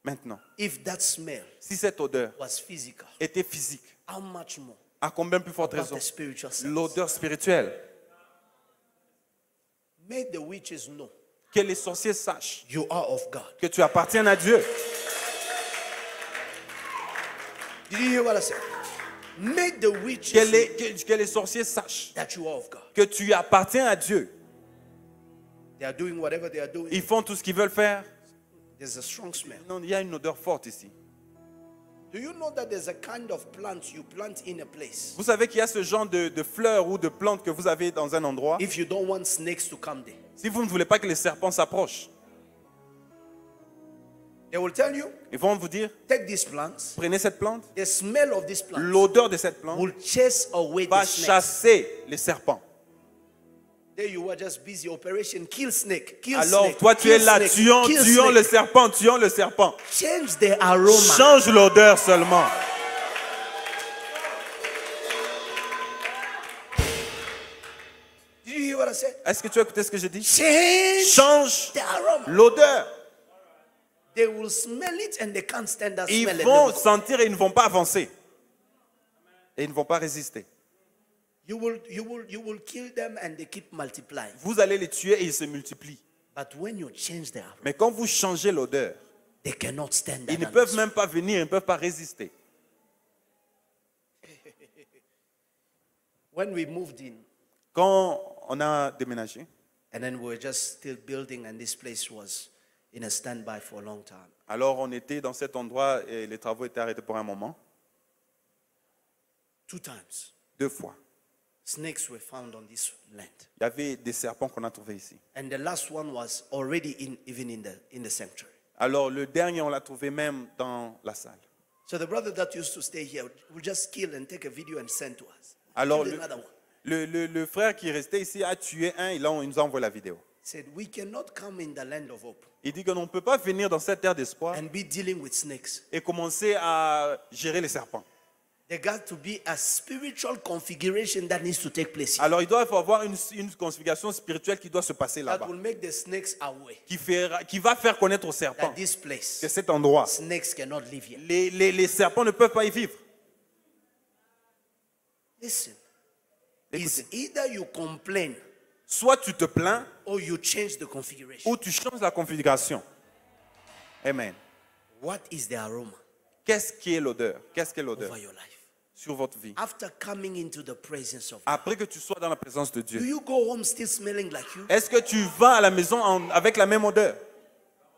B: Maintenant,
C: if that smell
B: si cette odeur
C: was physical,
B: était physique,
C: how much more
B: à combien plus forte
C: about
B: raison
C: the spiritual sense?
B: l'odeur spirituelle?
C: Make the witches know
B: Que les sorciers sachent
C: you are of God.
B: que tu appartiens à Dieu.
C: Did you hear what I said? Make the witches
B: Que les sorciers sachent
C: that you are of God.
B: que tu appartiens à Dieu.
C: They are doing whatever they are doing.
B: Ils font tout ce qu'ils veulent faire.
C: There's a strong smell.
B: Non, il y a une odeur forte ici.
C: Do you know that there's a kind of plant you plant in a place?
B: Vous savez qu'il y a ce genre de fleurs ou de plantes que vous avez dans un endroit.
C: If you don't want snakes to come there,
B: Si vous ne voulez pas que les serpents s'approchent,
C: they will tell you,
B: ils vont vous dire,
C: take these plants.
B: prenez cette plante.
C: The smell of this plant
B: L'odeur de cette plante
C: will chase away
B: va
C: the snakes.
B: chasser les serpents.
C: There you were just busy operation kill snake, kill
B: Alors
C: snake.
B: toi tu
C: kill
B: es là,
C: snake,
B: tuant
C: kill
B: le
C: snake.
B: serpent, tuant le serpent.
C: Change the aroma.
B: Change l'odeur seulement.
C: Did you hear what I said?
B: Est-ce que tu as écouté ce que j'ai dit?
C: Change
B: Change
C: the aroma.
B: l'odeur.
C: They will smell it and they can't stand that
B: Ils
C: smell. and
B: vont
C: they will go.
B: sentir et ils ne vont pas avancer. Et ils ne vont pas résister.
C: You will kill them and they keep multiplying.
B: Vous allez les tuer et ils se multiplient.
C: But when you change the aroma,
B: Mais quand vous changez l'odeur,
C: they cannot stand
B: ils ne
C: that.
B: peuvent même pas venir, ils ne peuvent pas résister.
C: When we moved in,
B: Quand on a déménagé,
C: and then we were just still building, and this place was in a standby for a long time.
B: alors on était dans cet endroit et les travaux étaient arrêtés pour un moment.
C: 2 times,
B: 2 fois.
C: snakes were found on this land,
B: Il y avait des serpents qu'on a trouvés ici.
C: and the last one was already even in the sanctuary.
B: Alors le dernier, on l'a trouvé même dans la salle.
C: So the brother that used to stay here would just kill and take a video and send to us.
B: Alors
C: Killed another one.
B: le frère qui restait ici a tué un, il nous a envoyé la vidéo.
C: Said we cannot come in the land of hope
B: Il dit que l'on ne peut pas venir dans cette terre d'espoir
C: and be dealing with snakes.
B: et commencer à gérer les serpents.
C: There got to be a spiritual configuration that needs to take place here.
B: Alors il doit y avoir une configuration spirituelle qui doit se passer
C: That
B: là-bas,
C: will make the snakes aware
B: qui va faire connaître aux serpents
C: that this place,
B: que cet endroit,
C: snakes cannot live here.
B: les serpents ne peuvent pas y vivre.
C: Listen,
B: Écoutez.
C: it's either you complain
B: Soit tu te plains
C: or you change the configuration.
B: ou tu changes la configuration. Amen.
C: What is the aroma
B: Qu'est-ce qui est l'odeur? Qu'est-ce qu'est l'odeur
C: over your life?
B: sur votre vie?
C: After coming into the presence of God,
B: Après que tu sois dans la présence de
C: do
B: Dieu,
C: you go home still smelling like you?
B: est-ce que tu vas à la maison avec la même odeur?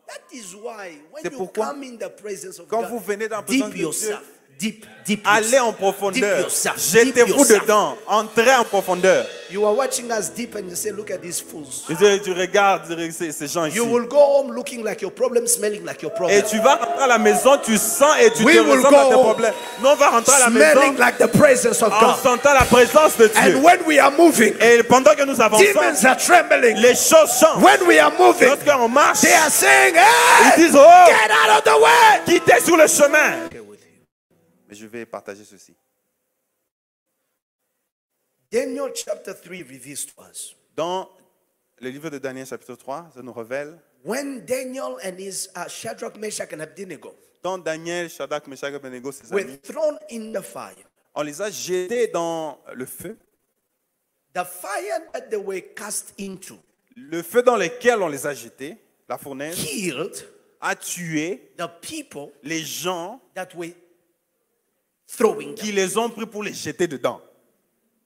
C: That is why when
B: C'est
C: you
B: pourquoi,
C: come in the presence of
B: quand
C: God,
B: vous venez dans la présence
C: deep
B: de Dieu,
C: yourself, deep
B: allez en
C: yourself,
B: profondeur.
C: deep yourself,
B: Jetez-vous
C: deep yourself.
B: dedans. Entrez en profondeur.
C: You are watching us deep and you say, look at these fools.
B: Tu regardes ces gens ici.
C: You will go home looking like your problem, smelling like your problem.
B: Et tu vas rentrer à la maison, tu sens et tu
C: We
B: te
C: will
B: ressembles à tes
C: go
B: problèmes. Nous, on va rentrer à la
C: Smelling
B: maison
C: like the presence of
B: en
C: God.
B: sentant la présence de Dieu.
C: And when we are moving,
B: Et pendant que nous avançons,
C: demons are trembling.
B: les choses changent.
C: When we are moving,
B: Lorsqu'on marche,
C: they are saying,
B: ils
C: hey,
B: disent, oh,
C: get out of the way.
B: quittez sur le chemin. Mais je vais partager ceci.
C: Daniel chapter 3 reveals to us.
B: Dans le livre de Daniel chapitre 3, ça nous révèle,
C: When Daniel and his Shadrach, Meshach, and Abednego
B: dans Daniel, Shadrach, Meshach et Abednego, ses
C: were
B: amis,
C: thrown in the fire,
B: on les a jetés dans le feu.
C: The fire that they were cast into
B: Le feu dans lequel on les a jetés, la fournaise,
C: killed
B: a tué
C: the people
B: les gens
C: that were throwing
B: qui
C: them.
B: les ont pris pour les jeter dedans.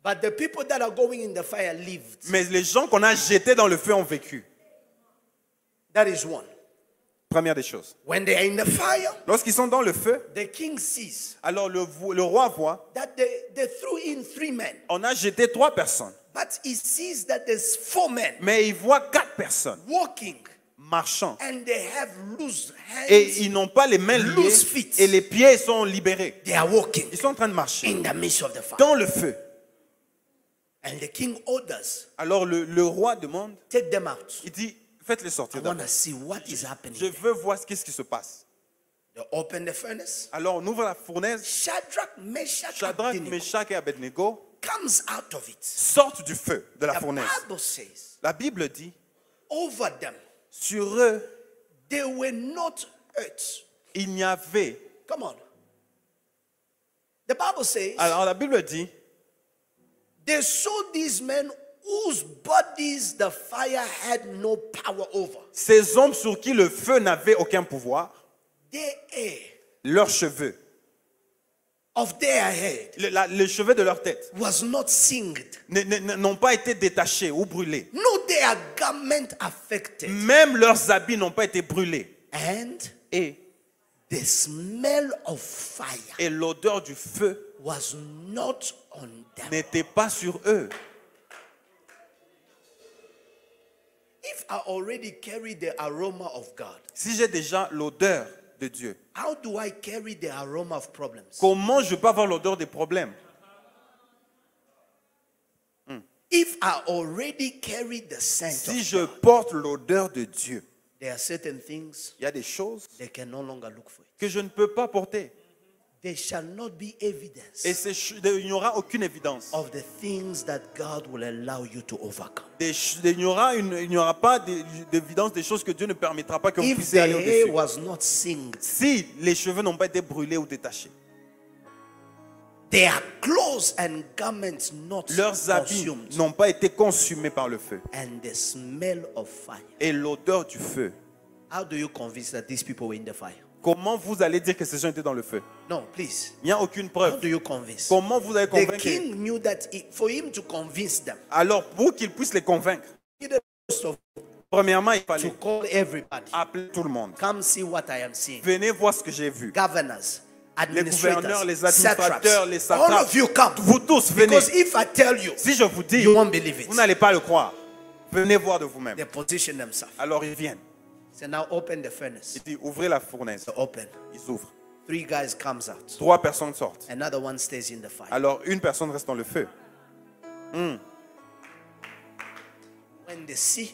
C: But the people that are going in the fire lived.
B: Mais les gens qu'on a jetés dans le feu ont vécu.
C: That is one.
B: Première des choses.
C: When they are in the fire,
B: Lorsqu'ils sont dans le feu,
C: the king sees
B: alors le roi voit,
C: that they threw in 3 men.
B: on a jeté 3 personnes.
C: But he sees that there's 4 men
B: Mais il voit 4 personnes
C: walking
B: marchant.
C: and they have loose hands.
B: Et ils n'ont pas les mains liées
C: Loose feet.
B: et les pieds sont libérés.
C: They are walking
B: Ils sont en train de marcher
C: in the midst of the fire.
B: dans le feu.
C: And the king orders,
B: Alors le roi demande,
C: take them out.
B: il dit, faites-les
C: I
B: sortir
C: want
B: d'abord.
C: to see what is happening.
B: Je veux voir qu'est-ce qui se passe.
C: They open the furnace.
B: Alors on ouvre la fournaise.
C: Shadrach, Meshach,
B: Shadrach,
C: Abednego
B: Meshach et Abednego
C: comes out of it.
B: sortent du feu de la
C: The
B: fournaise.
C: Bible says,
B: La Bible dit,
C: over them,
B: sur eux,
C: they were not hurt.
B: il n'y avait.
C: Come on. The Bible says,
B: Alors la Bible dit,
C: they saw these men whose bodies the fire had no power over.
B: ces hommes sur qui le feu n'avait aucun pouvoir,
C: Their hair
B: leurs cheveux,
C: of their head
B: les cheveux de leur tête,
C: was not singed,
B: n'ont pas été détachés ou brûlés.
C: no their garment affected,
B: Même leurs habits n'ont pas été brûlés.
C: and
B: Et
C: the smell of fire
B: et l'odeur du feu
C: was not on them.
B: n'était pas sur eux.
C: If I already carry the aroma of God,
B: Si j'ai déjà l'odeur de Dieu,
C: how do I carry the aroma of problems?
B: comment je peux avoir l'odeur des problèmes?
C: If I already carry the scent
B: Si
C: of
B: je
C: God,
B: porte l'odeur de Dieu,
C: there are certain things
B: il y a des choses
C: they can no longer look for it.
B: que je ne peux pas porter.
C: There shall not be evidence
B: Et il n'y aura aucune évidence.
C: of the things that God will allow you to overcome.
B: Il n'y aura pas d'évidence des choses que Dieu ne permettra pas que vous
C: If the
B: puissiez aller
C: hair
B: au-dessus.
C: was not singed,
B: Si les cheveux n'ont pas été brûlés ou détachés,
C: their clothes and garments not
B: leurs habits
C: consumed,
B: n'ont pas été consumés par le feu
C: and the smell of fire.
B: et l'odeur du feu,
C: How do you convince that these people were in the fire?
B: comment vous allez dire que ces gens étaient dans le feu?
C: No, please.
B: Il n'y a aucune
C: How
B: preuve.
C: do you convince?
B: Comment vous allez
C: The
B: convaincre?
C: king knew that for him to convince them,
B: Alors, pour qu'il puisse les convaincre,
C: he needed to
B: premièrement, il fallait
C: call everybody.
B: appeler tout le monde.
C: Come see what I am seeing.
B: Venez voir ce que j'ai vu.
C: Governors,
B: Les gouverneurs,
C: administrators,
B: les administrateurs, les
C: satraps. All
B: satrapes.
C: of you come.
B: Vous tous, venez.
C: Because if I tell you,
B: Si je vous dis,
C: you won't believe it.
B: vous n'allez pas le croire. Venez voir de vous-même.
C: They position themselves.
B: Alors ils viennent.
C: So now open the furnace.
B: Il dit, ouvrez la fournaise.
C: So open.
B: Ils ouvrent.
C: 3 guys comes out.
B: 3 personnes sortent.
C: Another one stays in the fire.
B: Alors une personne reste dans le feu.
C: When they see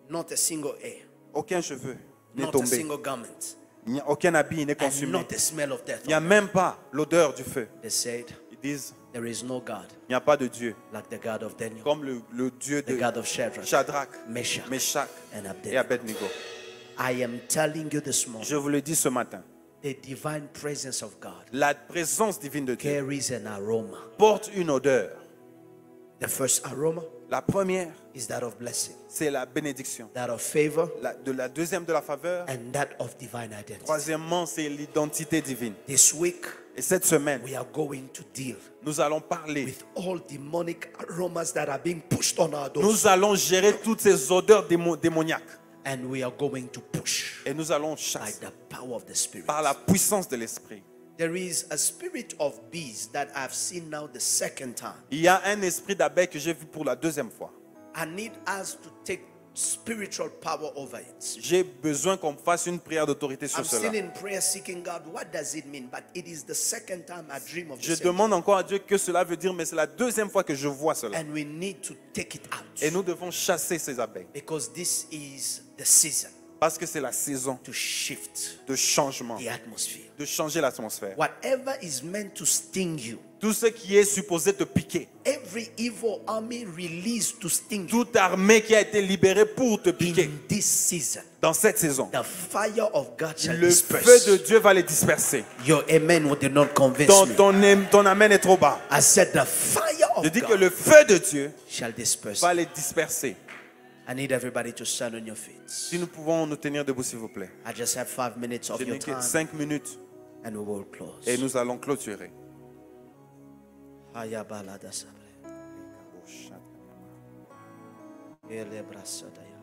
C: not a single hair,
B: Aucun cheveu n'est
C: not a
B: tombé.
C: single garment,
B: Il n'y a aucun habit n'est
C: and
B: consumé.
C: not a smell of death,
B: Il n'y a même pas l'odeur du feu.
C: they said,
B: Ils disent,
C: there is no God
B: il n'y a pas de Dieu
C: like the God of Daniel,
B: comme le Dieu
C: the
B: de
C: God of Shadrach,
B: Shadrach,
C: Meshach,
B: Meshach
C: and
B: et
C: Abednego.
B: Abednego.
C: I am telling you this morning,
B: Je vous le dis ce matin.
C: the divine presence of God
B: La présence divine de Dieu
C: carries an aroma.
B: porte une odeur.
C: The first aroma
B: La première,
C: is that of blessing,
B: c'est la bénédiction.
C: that of favor,
B: La deuxième, de la faveur.
C: and that of divine identity.
B: Troisièmement, c'est l'identité divine.
C: This week,
B: Et cette semaine,
C: we are going to deal
B: nous allons parler.
C: with all demonic aromas that are being pushed on our doors.
B: Nous allons gérer toutes ces odeurs démoniaques.
C: And we are going to push
B: Et nous allons
C: by
B: chasser
C: the power of the Spirit.
B: par la puissance de l'Esprit.
C: There is a spirit of bees that I've seen now the second time.
B: Il y a un esprit d'abeille que j'ai vu pour la deuxième fois.
C: I need us to take spiritual power over it.
B: J'ai besoin qu'on fasse une prière d'autorité sur
C: I'm
B: cela.
C: still in prayer seeking God. What does it mean? But it is the second time I dream of
B: Je
C: the same.
B: demande encore à Dieu que cela veut dire, mais c'est la deuxième fois que je vois cela.
C: And we need to take it
B: Et
C: out.
B: nous devons chasser ces abeilles.
C: Because this is the season
B: Parce que c'est la saison
C: to shift
B: de changement,
C: the atmosphere.
B: de changer l'atmosphère.
C: Whatever is meant to sting you,
B: Tout ce qui est supposé te piquer,
C: every evil army released to sting you
B: toute armée qui a été libérée pour te piquer
C: in this season,
B: dans cette saison,
C: the fire of God shall
B: le
C: disperse.
B: feu de Dieu va les disperser.
C: Your amen did not convince me.
B: Ton amen est trop bas.
C: I said the fire of
B: Je dis que
C: God
B: le feu de Dieu
C: shall disperse.
B: va les disperser.
C: I need everybody to stand on your feet.
B: Si nous pouvons nous tenir debout, s'il vous plaît.
C: I just have 5 minutes of
B: Je
C: your
B: n'ai que
C: time
B: 5 minutes
C: and we will close.
B: et nous allons clôturer.
C: Hayabala da sabre. Ele brasa da ya.